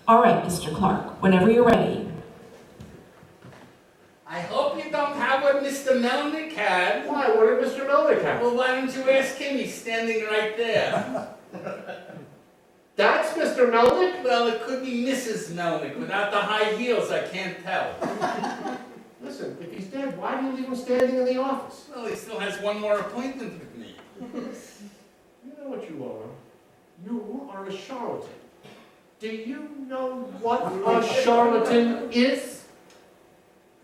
All right, Mr. Clark, whenever you're ready. I hope you don't have what Mr. Melnick had. Why? What did Mr. Melnick have? Well, why don't you ask him? He's standing right there. That's Mr. Melnick? Well, it could be Mrs. Melnick. Without the high heels, I can't tell. Listen, if he's dead, why do you leave him standing in the office? Well, he still has one more appointment with me. You know what you are? You are a charlatan. Do you know what a charlatan is?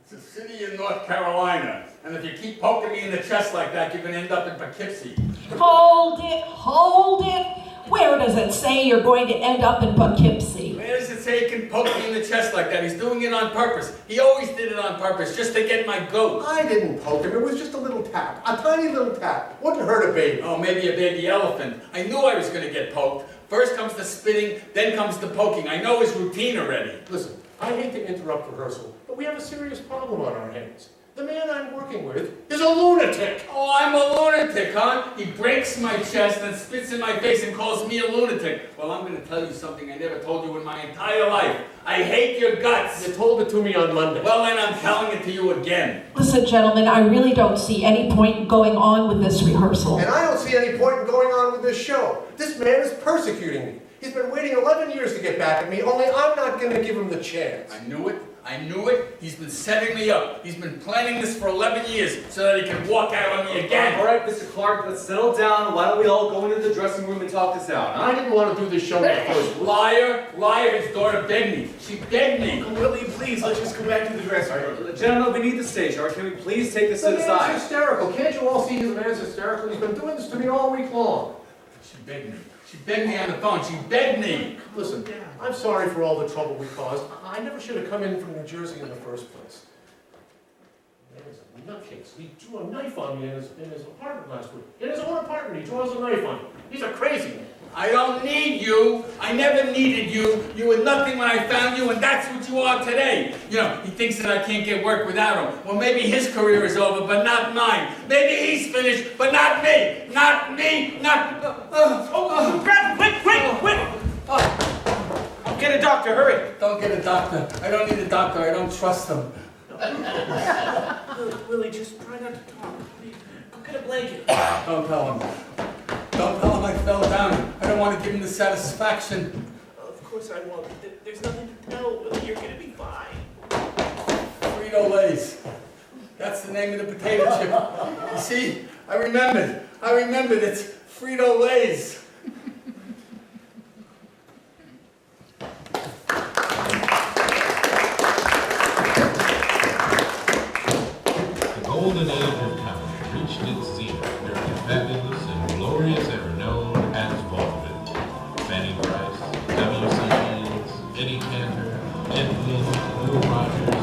It's a city in North Carolina, and if you keep poking me in the chest like that, you're going to end up in Poughkeepsie. Hold it, hold it. Where does it say you're going to end up in Poughkeepsie? Where does it say he can poke me in the chest like that? He's doing it on purpose. He always did it on purpose, just to get my goat. I didn't poke him. It was just a little tap. A tiny little tap. Wouldn't hurt a baby. Oh, maybe a baby elephant. I knew I was going to get poked. First comes the spitting, then comes the poking. I know his routine already. Listen, I hate to interrupt rehearsal, but we have a serious problem on our hands. The man I'm working with is a lunatic. Oh, I'm a lunatic, huh? He breaks my chest and spits in my face and calls me a lunatic. Well, I'm going to tell you something I never told you in my entire life. I hate your guts. You told it to me on Monday. Well, then I'm telling it to you again. Listen, gentlemen, I really don't see any point in going on with this rehearsal. And I don't see any point in going on with this show. This man is persecuting me. He's been waiting 11 years to get back at me, only I'm not going to give him the chance. I knew it. He's been setting me up. He's been planning this for 11 years so that he can walk out on me again. All right, Mr. Clark, let's settle down. Why don't we all go into the dressing room and talk this out, huh? I didn't want to do this show in the first place. Liar, his daughter begged me. She begged me. Willie, please, let's just go back to the dressing room. Gentlemen, we need the stage, all right? Can we please take this to The the man's side? hysterical. Can't you all see the man's hysterical? He's been doing this to me all week long. She begged me. She begged me on the phone. She begged me. Listen, I'm sorry for all the trouble we caused. I never should have come in from New Jersey in the first place. The man's a nutcase. He drew a knife on me in his apartment last week. In his own apartment, he draws a knife on me. He's a crazy man. I don't need you. I never needed you. You were nothing when I found you, and that's what you are today. You know, he thinks that I can't get work without him. Well, maybe his career is over, but not mine. Maybe he's finished, but not me. Not me. Grab him, quick! Get a doctor, hurry! Don't get a doctor. I don't need a doctor. I don't trust him. Willie, just try not to talk. Please. Go get a blanket. Don't tell him. Don't tell him I fell down. I don't want to give him the satisfaction. Of course I won't. There's nothing to tell, Willie. You're gonna be fine. Frito-Lays. That's the name of the potato chip. You see, I remembered. It's Frito-Lays. The golden age of comedy reached its zenith during a fabulous and glorious era known as vaudeville. Fanny Bryce, W.C. Fields, Eddie Cantor, Ed Flynn, Will Rogers,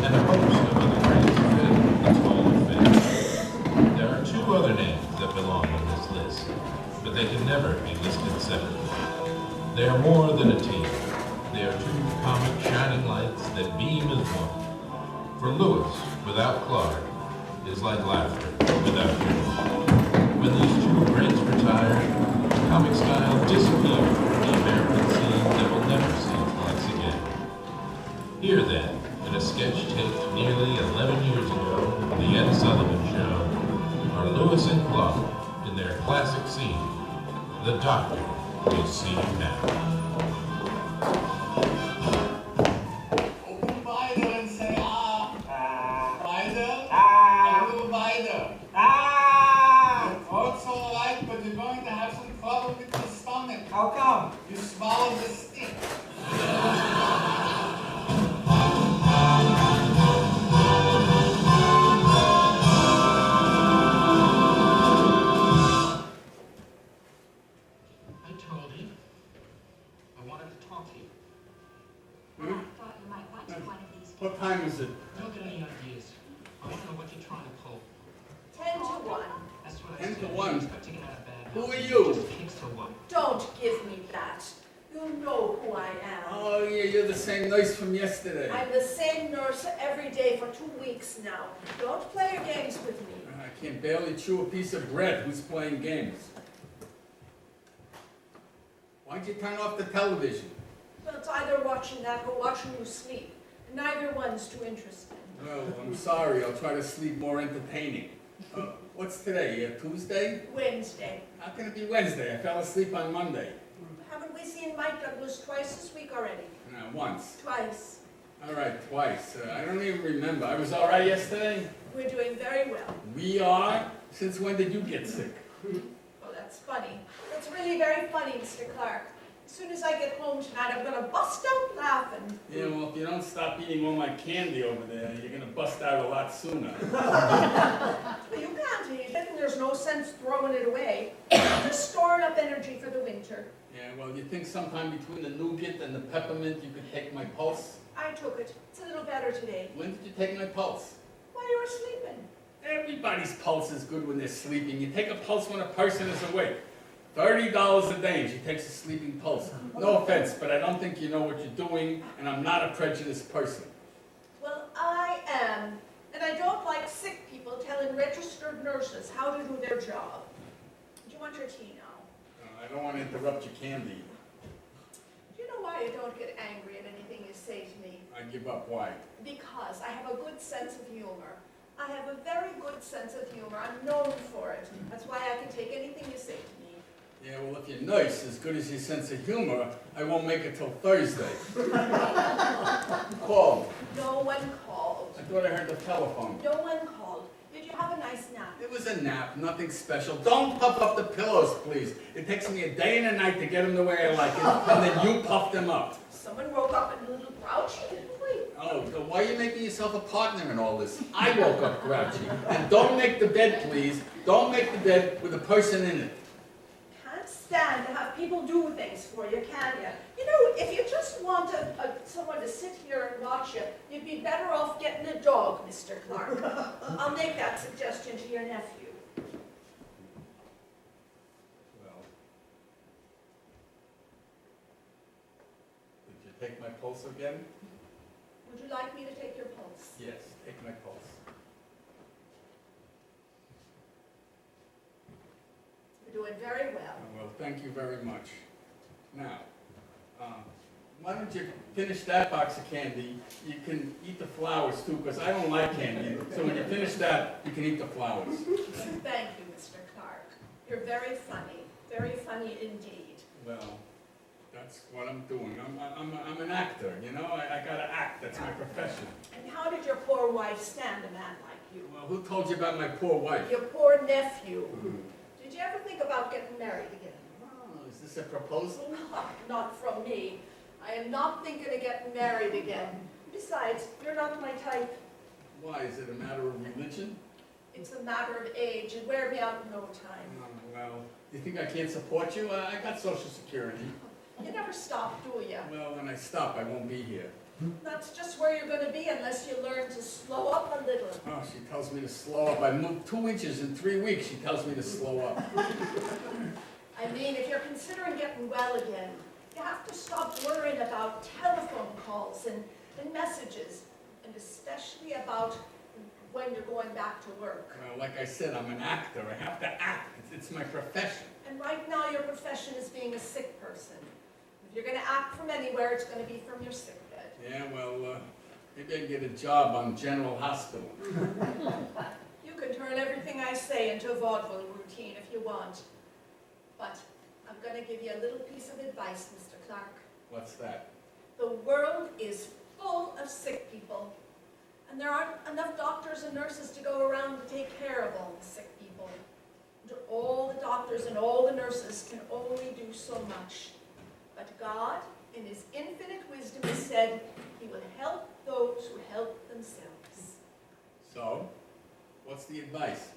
and a host of other greats fed the tall fame. There are two other names that belong on this list, but they can never be listed separately. They are more than a team. They are two comic shining lights that beam as one. For Lewis, without Clark, is like laughter without humor. When these two greats retire, comic style disappeared from the American scene that will never see its lights again. Here then, in a sketch taped nearly 11 years ago, The Ed Sullivan Show, are Lewis and Clark in their classic scene, The Doctor Will See You Now. Open Binder and say, Binder? A little Binder. Your throat's all right, but you're going to have some trouble with your stomach. How come? You swallowed the stick. I told you. I wanted to talk to you. I thought you might want to one of these. What time is it? Don't get any ideas. I want to know what you're trying to pull. 10 to 1. That's what I 10 said. to 1. You expect to get out of bad Who health. are you? Just kicks to 1. Don't give me that. You know who I am. Oh, yeah, you're the same nurse from yesterday. I'm the same nurse every day for 2 weeks now. Don't play your games with me. I can barely chew a piece of bread. Who's playing games? Why'd you turn off the television? Well, it's either watching that or watching you sleep. Neither one's too interesting. Well, I'm sorry. I'll try to sleep more entertaining. What's today? Tuesday? Wednesday. How can it be Wednesday? I fell asleep on Monday. Haven't we seen Mike Douglas twice this week already? Once. Twice. All right, twice. I don't even remember. I was all right yesterday? We're doing very well. We are? Since when did you get sick? Well, that's funny. That's really very funny, Mr. Clark. As soon as I get home tonight, I'm going to bust out laughing. Yeah, well, if you don't stop eating all my candy over there, you're going to bust out a lot sooner. Well, you can't eat it, and there's no sense throwing it away. Just storing up energy for the winter. Yeah, well, you think sometime between the nougat and the peppermint you could take my pulse? I took it. It's a little better today. When did you take my pulse? While you were sleeping. Everybody's pulse is good when they're sleeping. You take a pulse when a person is awake. $30 a day and she takes a sleeping pulse. No offense, but I don't think you know what you're doing, and I'm not a prejudiced person. Well, I am. And I don't like sick people telling registered nurses how to do their job. Do you want your tea now? I don't want to interrupt your candy. Do you know why I don't get angry at anything you say to me? I give up. Why? Because I have a good sense of humor. I have a very good sense of humor. I'm known for it. That's why I can take anything you say to me. Yeah, well, if you're nice, as good as your sense of humor, I won't make it till Thursday. Who called? No one called. I thought I heard the telephone. No one called. Did you have a nice nap? It was a nap, nothing special. Don't puff up the pillows, please. It takes me a day and a night to get them the way I like it, and then you puff them up. Someone woke up and a little grouchy, didn't we? Oh, so why are you making yourself a partner in all this? I woke up grouchy. And don't make the bed, please. Don't make the bed with a person in it. Can't stand to have people do things for you, can you? You know, if you just want someone to sit here and watch you, you'd be better off getting a dog, Mr. Clark. I'll make that suggestion to your nephew. Well, did you take my pulse again? Would you like me to take your pulse? Yes, take my pulse. You're doing very well. Well, thank you very much. Now, Why don't you finish that box of candy? You can eat the flowers too, because I don't like candy. So when you finish that, you can eat the flowers. Thank you, Mr. Clark. You're very funny indeed. Well, that's what I'm doing. I'm an actor, you know? I gotta act, that's my profession. And how did your poor wife stand a man like you? Well, who told you about my poor wife? Your poor nephew. Did you ever think about getting married again? Oh, is this a proposal? Not from me. I am not thinking of getting married again. Besides, you're not my type. Why, is it a matter of religion? It's a matter of age. You'd wear me out in no time. Oh, well, you think I can't support you? I got Social Security. You never stop, do you? Well, when I stop, I won't be here. That's just where you're going to be unless you learn to slow up a little. Oh, she tells me to slow up. I moved 2 inches in 3 weeks. She tells me to slow up. I mean, if you're considering getting well again, you have to stop worrying about telephone calls and messages, and especially about when you're going back to work. Well, like I said, I'm an actor. I have to act. It's my profession. And right now, your profession is being a sick person. If you're going to act from anywhere, it's going to be from your sick bed. Yeah, well, maybe I can get a job on General Hospital. You can turn everything I say into a vaudeville routine if you want. But I'm going to give you a little piece of advice, Mr. Clark. What's that? The world is full of sick people. And there aren't enough doctors and nurses to go around to take care of all the sick people. And all the doctors and all the nurses can only do so much. But God, in His infinite wisdom, has said He will help those who help themselves. So, what's the advice?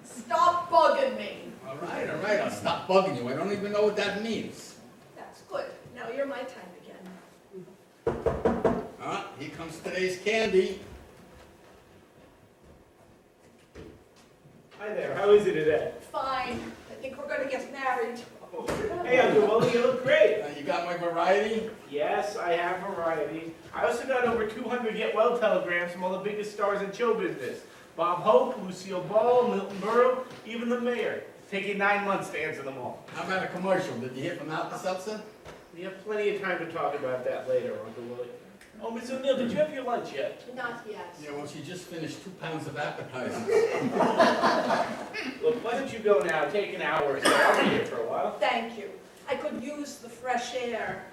Stop bugging me. All right, I'll stop bugging you. I don't even know what that means. That's good. Now you're my type again. Here comes today's candy. Hi there, how is it today? Fine. I think we're going to get married. Hey, Uncle Willie, you look great. You got my variety? Yes, I have variety. I also got over 200 get well telegrams from all the biggest stars in show business. Bob Hope, Lucille Ball, Milton Berle, even the mayor. It's taking 9 months to answer them all. How about a commercial? Did you hear from Alka-Seltzer? We have plenty of time to talk about that later, Uncle Willie. Oh, Miss O'Neill, did you have your lunch yet? Not yet. Yeah, well, she just finished 2 pounds of appetizers. Look, why don't you go now? Take an hour or so. I'll be here for a while. Thank you. I could use the fresh air.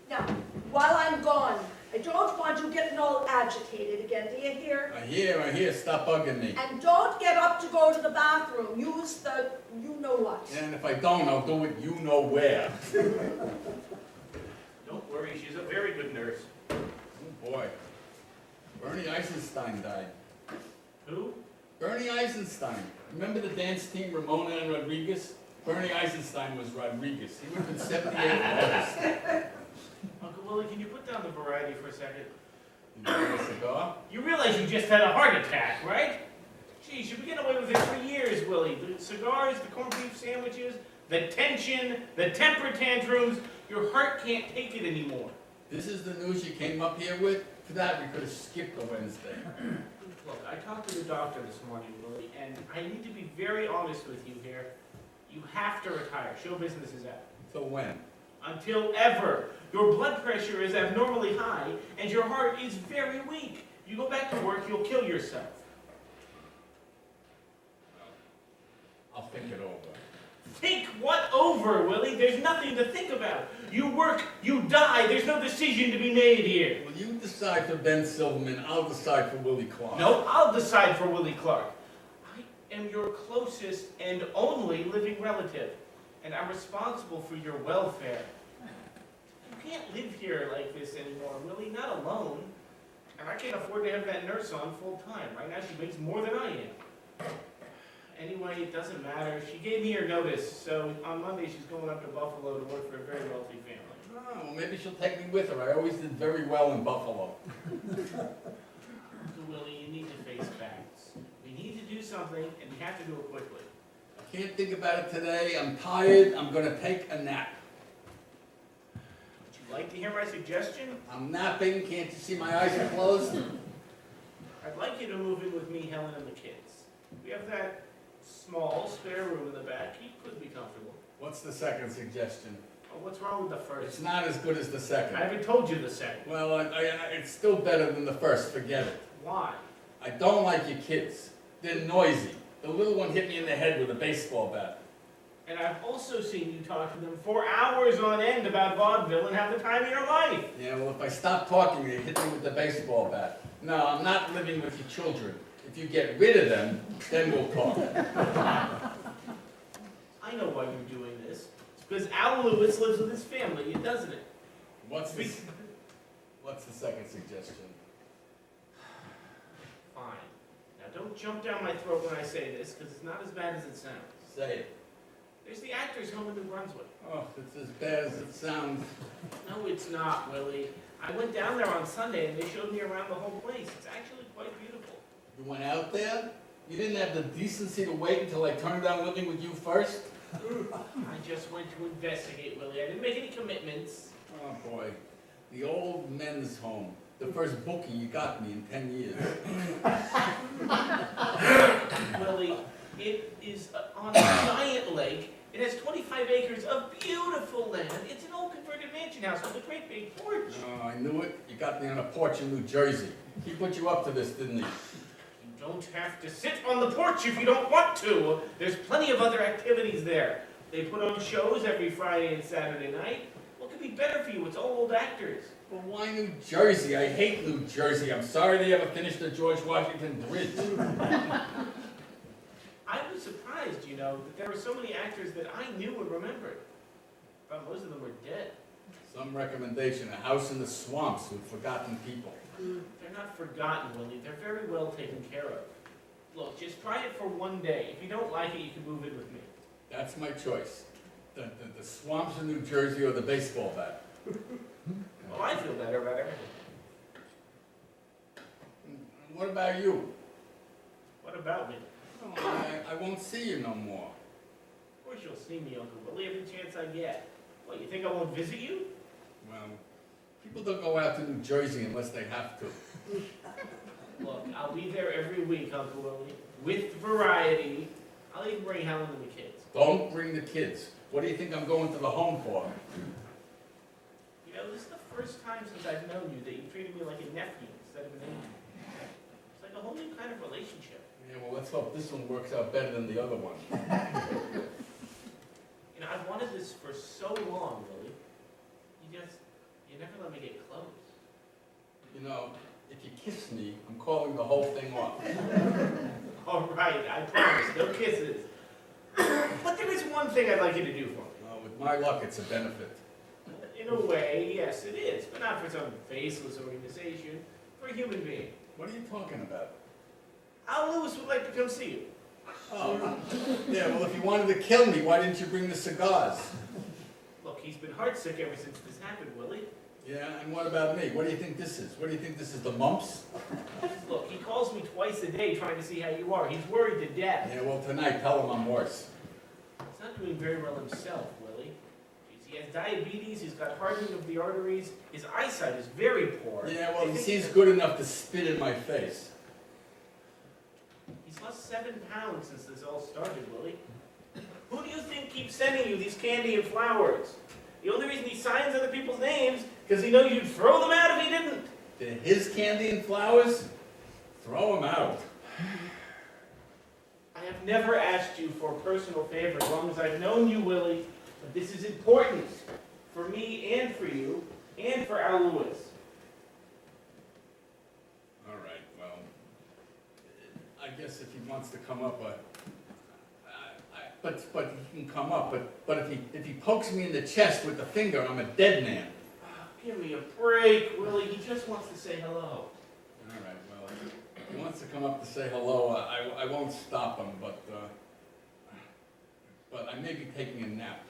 Now, while I'm gone, I don't want you getting all agitated again. Do you hear? I hear. Stop bugging me. And don't get up to go to the bathroom. Use the you-know-what. And if I don't, I'll do it you know where. Don't worry, she's a very good nurse. Oh, boy. Bernie Eisenstein died. Who? Bernie Eisenstein. Remember the dance team, Ramona and Rodriguez? Bernie Eisenstein was Rodriguez. He would have been 78 in August. Uncle Willie, can you put down the variety for a second? You want a cigar? You realize you just had a heart attack, right? Geez, you've been getting away with it for years, Willie. The cigars, the corned beef sandwiches, the tension, the temper tantrums. Your heart can't take it anymore. This is the news you came up here with? For that, we could have skipped a Wednesday. Look, I talked to the doctor this morning, Willie, and I need to be very honest with you here. You have to retire. Show business is out. So when? Until ever. Your blood pressure is abnormally high, and your heart is very weak. You go back to work, you'll kill yourself. I'll think it over. Think what over, Willie? There's nothing to think about. You work, you die. There's no decision to be made here. Well, you decide for Ben Silverman. I'll decide for Willie Clark. No, I'll decide for Willie Clark. I am your closest and only living relative, and I'm responsible for your welfare. You can't live here like this anymore, Willie, not alone. And I can't afford to have that nurse on full time. Right now she makes more than I am. Anyway, it doesn't matter. She gave me her notice, so on Monday she's going up to Buffalo to work for a very wealthy family. Oh, well, maybe she'll take me with her. I always did very well in Buffalo. Uncle Willie, you need to face facts. We need to do something, and we have to do it quickly. I can't think about it today. I'm tired. I'm going to take a nap. Would you like to hear my suggestion? I'm napping. Can't you see my eyes are closed? I'd like you to move in with me, Helen, and the kids. We have that small spare room in the back. You could be comfortable. What's the second suggestion? Oh, what's wrong with the It's first? not as good as the second. I haven't told you the second. Well, it's still better than the first, forget it. Why? I don't like your kids. They're noisy. The little one hit me in the head with a baseball bat. And I've also seen you talk to them for hours on end about vaudeville and have the time of your life. Yeah, well, if I stop talking, they hit me with the baseball bat. No, I'm not living with your children. If you get rid of them, then we'll talk. I know why you're doing this. It's because Al Lewis lives with his family, doesn't it? What's the second suggestion? Fine. Now don't jump down my throat when I say this, because it's not as bad as it sounds. Say it. There's the Actors Home in New Brunswick. Oh, it's as bad as it sounds. No, it's not, Willie. I went down there on Sunday and they showed me around the whole place. It's actually quite beautiful. You went out there? You didn't have the decency to wait until I turned down living with you first? I just went to investigate, Willie. I didn't make any commitments. Oh, boy. The old men's home. The first booking you got me in 10 years. Willie, it is on a giant lake. It has 25 acres of beautiful land. It's an old converted mansion house with a great big porch. Oh, I knew it. You got me on a porch in New Jersey. He put you up to this, didn't he? You don't have to sit on the porch if you don't want to. There's plenty of other activities there. They put on shows every Friday and Saturday night. What could be better for you? It's all old actors. Well, why New Jersey? I hate New Jersey. I'm sorry they ever finished the George Washington Bridge. I was surprised, that there were so many actors that I knew and remembered. But most of them were dead. Some recommendation, a house in the swamps with forgotten people. They're not forgotten, Willie. They're very well taken care of. Look, just try it for one day. If you don't like it, you can move in with me. That's my choice. The swamps in New Jersey or the baseball bat. Well, I feel better about everything. What about you? What about me? Oh, I won't see you no more. Of course you'll see me, Uncle Willie, every chance I get. What, you think I won't visit you? Well, people don't go out to New Jersey unless they have to. Look, I'll be there every week, Uncle Willie, with variety. I'll even bring Helen and the kids. Don't bring the kids. What do you think I'm going to the home for? This is the first time since I've known you that you treated me like a nephew instead of an angel. It's like a whole new kind of relationship. Yeah, well, let's hope this one works out better than the other one. I've wanted this for so long, Willie. You never let me get close. If you kiss me, I'm calling the whole thing off. All right, I promise, no kisses. But there is one thing I'd like you to do for me. With my luck, it's a benefit. In a way, yes, it is, but not for some faceless organization, for a human being. What are you talking about? Al Lewis would like to come see you. Oh, yeah, well, if you wanted to kill me, why didn't you bring the cigars? Look, he's been heartsick ever since this happened, Willie. Yeah, and what about me? What do you think this is? What do you think this is, the mumps? Look, he calls me twice a day trying to see how you are. He's worried to death. Yeah, well, tonight, tell him I'm worse. He's not doing very well himself, Willie. He has diabetes, he's got hardening of the arteries, his eyesight is very poor. Yeah, well, he seems good enough to spit in my face. He's lost 7 pounds since this all started, Willie. Who do you think keeps sending you these candy and flowers? The only reason he signs other people's names because he knows you'd throw them out if he didn't. They're his candy and flowers? Throw them out. I have never asked you for a personal favor as long as I've known you, Willie. But this is important for me and for you and for Al Lewis. All right, well, I guess if he wants to come up, but he can come up. But if he pokes me in the chest with the finger, I'm a dead man. Give me a break, Willie. He just wants to say hello. All right, well, if he wants to come up to say hello, I won't stop him, but I may be taking a nap.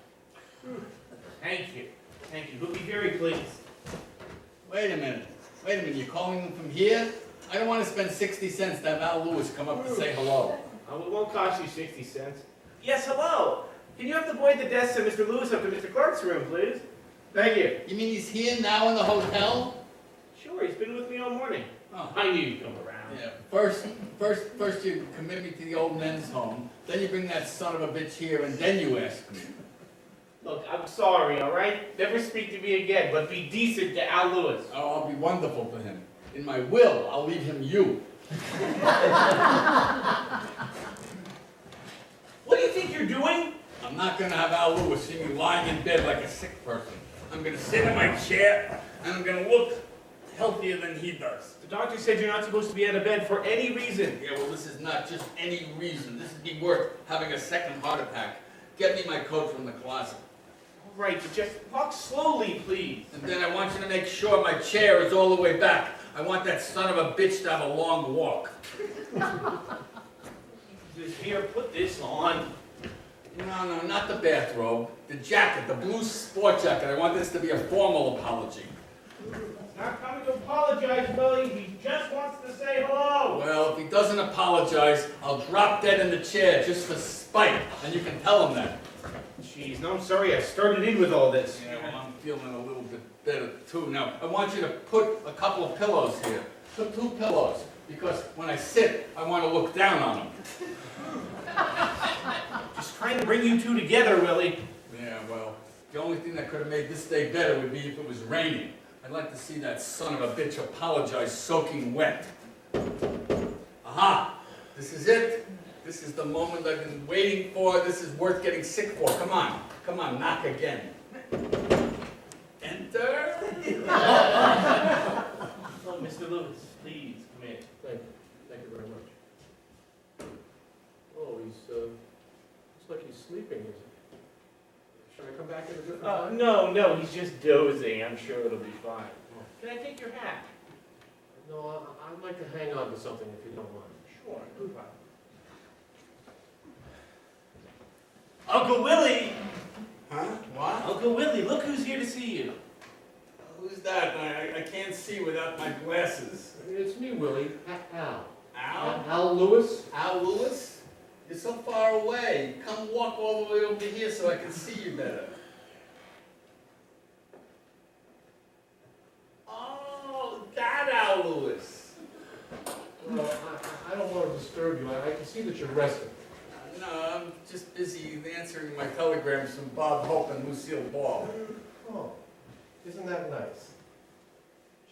Thank you. Thank you. He'll be very pleased. Wait a minute. You're calling him from here? I don't want to spend 60 cents to have Al Lewis come up to say hello. Oh, it won't cost you 60 cents. Yes, hello. Can you have the boy at the desk send Mr. Lewis up to Mr. Clark's room, please? Thank you. You mean he's here now in the hotel? Sure, he's been with me all morning. Oh. I knew you'd come around. Yeah, first you commit me to the old men's home, then you bring that son of a bitch here, and then you ask me. Look, I'm sorry, all right? Never speak to me again, but be decent to Al Lewis. Oh, I'll be wonderful to him. In my will, I'll leave him you. What do you think you're doing? I'm not gonna have Al Lewis see me lying in bed like a sick person. I'm gonna sit in my chair, and I'm gonna look healthier than he does. The doctor said you're not supposed to be out of bed for any reason. Yeah, well, this is not just any reason. This would be worth having a second heart attack. Get me my coat from the closet. All right, but just walk slowly, please. And then I want you to make sure my chair is all the way back. I want that son of a bitch to have a long walk. Here, put this on. No, not the bathrobe. The jacket, the blue sport jacket. I want this to be a formal apology. He's not coming to apologize, Willie. He just wants to say hello. Well, if he doesn't apologize, I'll drop dead in the chair just for spite. And you can tell him that. Jeez, no, I'm sorry I started in with all this. Yeah, well, I'm feeling a little bit better too now. I want you to put a couple of pillows here. Put 2 pillows. Because when I sit, I want to look down on them. Just trying to bring you two together, Willie. Yeah, well, the only thing that could have made this day better would be if it was raining. I'd like to see that son of a bitch apologize soaking wet. Aha! This is it. This is the moment I've been waiting for. This is worth getting sick for. Come on. Come on, knock again. Enter. Oh, Mr. Lewis, please, come in. Thank you. Thank you very much. Oh, looks like he's sleeping, is he? Should I come back at a different time? No, he's just dozing. I'm sure it'll be fine. Can I take your hat? No, I'd like to hang on to something if you don't mind. Sure, no problem. Uncle Willie! Huh? What? Uncle Willie, look who's here to see you. Who's that? I can't see without my glasses. It's me, Willie. Al. Al? Al Lewis? Al Lewis? You're so far away. Come walk all the way over here so I can see you better. Oh, that Al Lewis. Well, I don't want to disturb you. I can see that you're resting. No, I'm just busy answering my telegrams from Bob Hope and Lucille Ball. Oh, isn't that nice?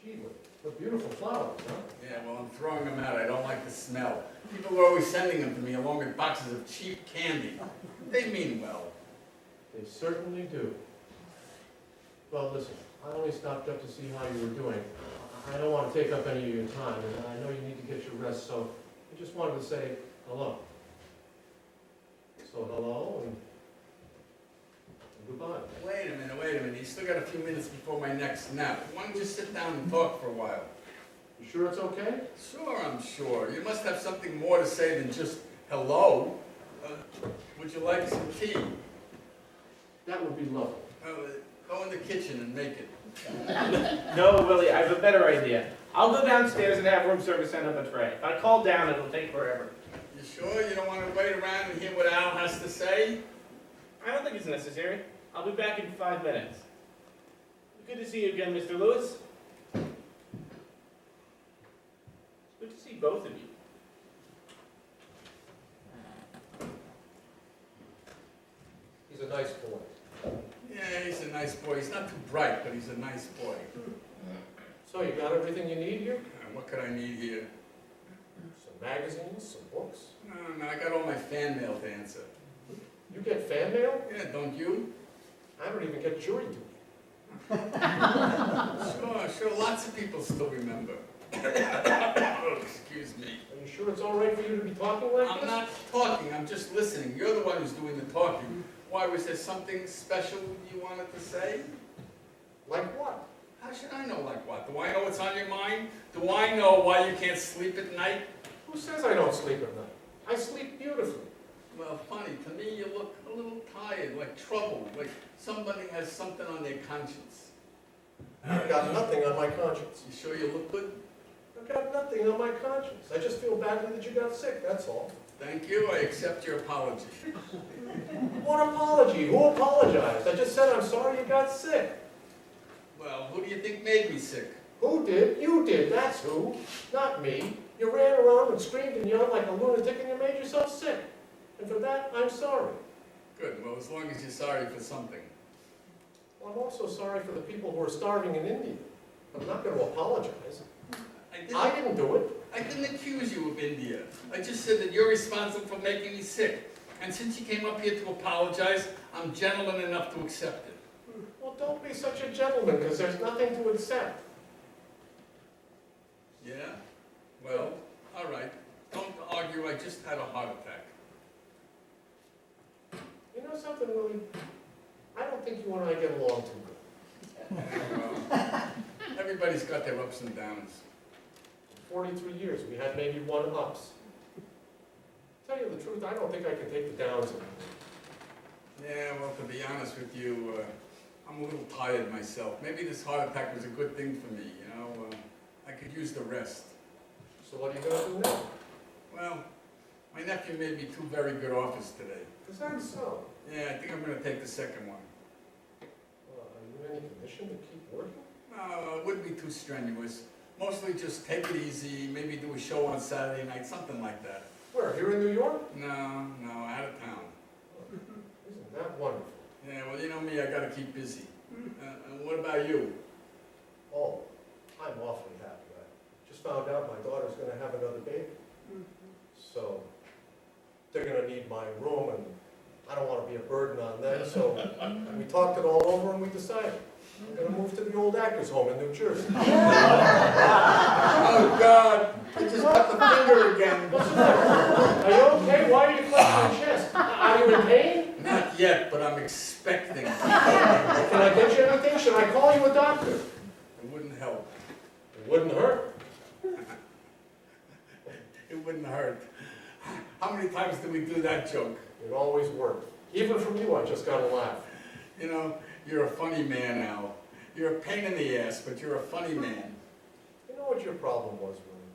Gee, what beautiful flowers, huh? Yeah, well, I'm throwing them out. I don't like the smell. People are always sending them to me along with boxes of cheap candy. They mean well. They certainly do. Well, listen, I only stopped up to see how you were doing. I don't want to take up any of your time, and I know you need to get your rest, so I just wanted to say hello. So hello and goodbye. Wait a minute. You still got a few minutes before my next nap. Why don't you sit down and talk for a while? You sure it's okay? Sure, I'm sure. You must have something more to say than just hello. Would you like some tea? That would be lovely. Go in the kitchen and make it. No, Willie, I have a better idea. I'll go downstairs and have room service send up a tray. If I call down, it'll take forever. You sure you don't want to wait around and hear what Al has to say? I don't think it's necessary. I'll be back in 5 minutes. Good to see you again, Mr. Lewis. It's good to see both of you. He's a nice boy. Yeah, he's a nice boy. He's not too bright, but he's a nice boy. So you got everything you need here? What could I need here? Some magazines, some books. No, I got all my fan mail to answer. You get fan mail? Yeah, don't you? I don't even get jury duty. Sure, lots of people still remember. Oh, excuse me. Are you sure it's all right for you to be talking like this? I'm not talking, I'm just listening. You're the one who's doing the talking. Why, was there something special you wanted to say? Like what? How should I know like what? Do I know what's on your mind? Do I know why you can't sleep at night? Who says I don't sleep at night? I sleep beautifully. Well, funny, to me you look a little tired, like troubled, like somebody has something on their conscience. I've got nothing on my conscience. You sure you look good? I've got nothing on my conscience. I just feel badly that you got sick, that's all. Thank you, I accept your apology. What apology? Who apologized? I just said I'm sorry you got sick. Well, who do you think made me sick? Who did? You did, that's who. Not me. You ran around and screamed and yelled like a lunatic and you made yourself sick. And for that, I'm sorry. Good, well, as long as you're sorry for something. I'm also sorry for the people who are starving in India. I'm not going to apologize. I didn't do it. I didn't accuse you of India. I just said that you're responsible for making me sick. And since you came up here to apologize, I'm gentleman enough to accept it. Well, don't be such a gentleman, because there's nothing to accept. Yeah? Well, all right. Don't argue, I just had a heart attack. You know something, Willie? I don't think you and I get along too good. Everybody's got their ups and downs. 43 years, we had maybe one ups. Tell you the truth, I don't think I can take the downs anymore. Yeah, well, to be honest with you, I'm a little tired myself. Maybe this heart attack was a good thing for me, you know? I could use the rest. So what are you going to do now? Well, my nephew made me 2 very good offers today. Is that so? Yeah, I think I'm going to take the second one. Are you in any condition to keep working? No, it wouldn't be too strenuous. Mostly just take it easy, maybe do a show on Saturday night, something like that. Where, here in New York? No, out of town. Isn't that wonderful? Yeah, well, you know me, I gotta keep busy. And what about you? Oh, I'm awfully happy. I just found out my daughter's going to have another baby. So they're going to need my room, and I don't want to be a burden on them. So we talked it all over, and we decided we're going to move to the old actors' home in New Jersey. Oh, God, I just got the finger again. What's the matter? Are you okay? Why are you clutching your chest? Are you in pain? Not yet, but I'm expecting. Can I get you anything? Should I call you a doctor? It wouldn't help. It wouldn't hurt. It wouldn't hurt. How many times did we do that joke? It always worked. Even from you, I just got a laugh. You know, you're a funny man, Al. You're a pain in the ass, but you're a funny man. You know what your problem was, Willie?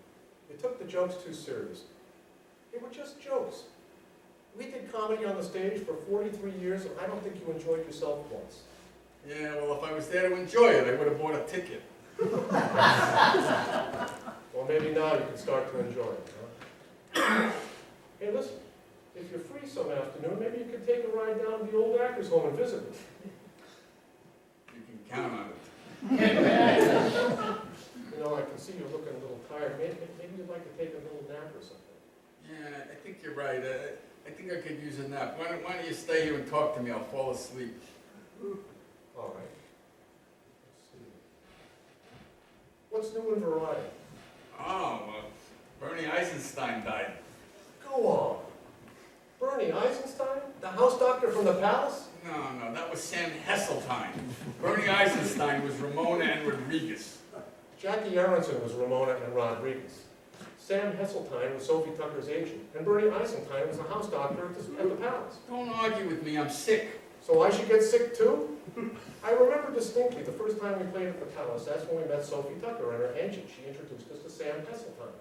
You took the jokes too seriously. They were just jokes. We did comedy on the stage for 43 years, and I don't think you enjoyed yourself once. Yeah, well, if I was there to enjoy it, I would have bought a ticket. Well, maybe now you can start to enjoy it, huh? Hey, listen, if you're free some afternoon, maybe you could take a ride down to the old actors' home and visit me. You can count on it. You know, I can see you're looking a little tired. Maybe you'd like to take a little nap or something. Yeah, I think you're right. I think I could use a nap. Why don't you stay here and talk to me? I'll fall asleep. All right. Let's see. What's new in variety? Oh, Bernie Eisenstein died. Go on. Bernie Eisenstein? The house doctor from the palace? No, that was Sam Hesseltine. Bernie Eisenstein was Ramona and Rodriguez. Jackie Aronson was Ramona and Rodriguez. Sam Hesseltine was Sophie Tucker's agent, and Bernie Eisenstein was the house doctor at the palace. Don't argue with me, I'm sick. So I should get sick too? I remember distinctly the first time we played at the palace, that's when we met Sophie Tucker and her agent. She introduced us to Sam Hesseltine.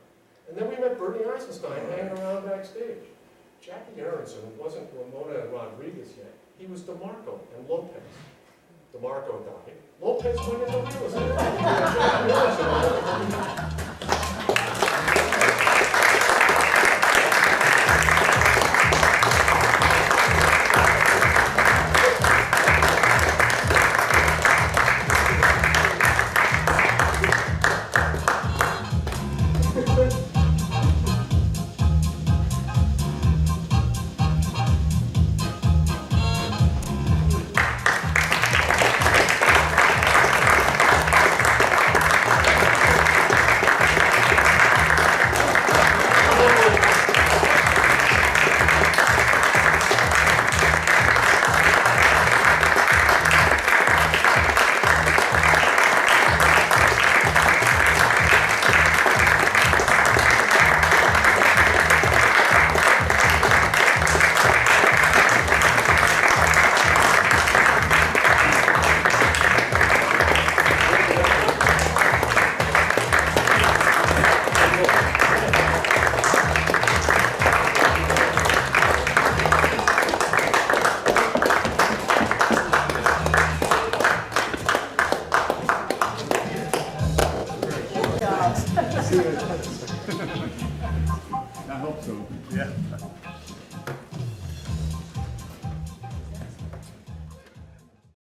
And then we met Bernie Eisenstein hanging around backstage. Jackie Aronson wasn't Ramona and Rodriguez yet. He was DeMarco and Lopez. DeMarco died. Lopez went into real estate. Jackie Aronson. I hope so, yeah.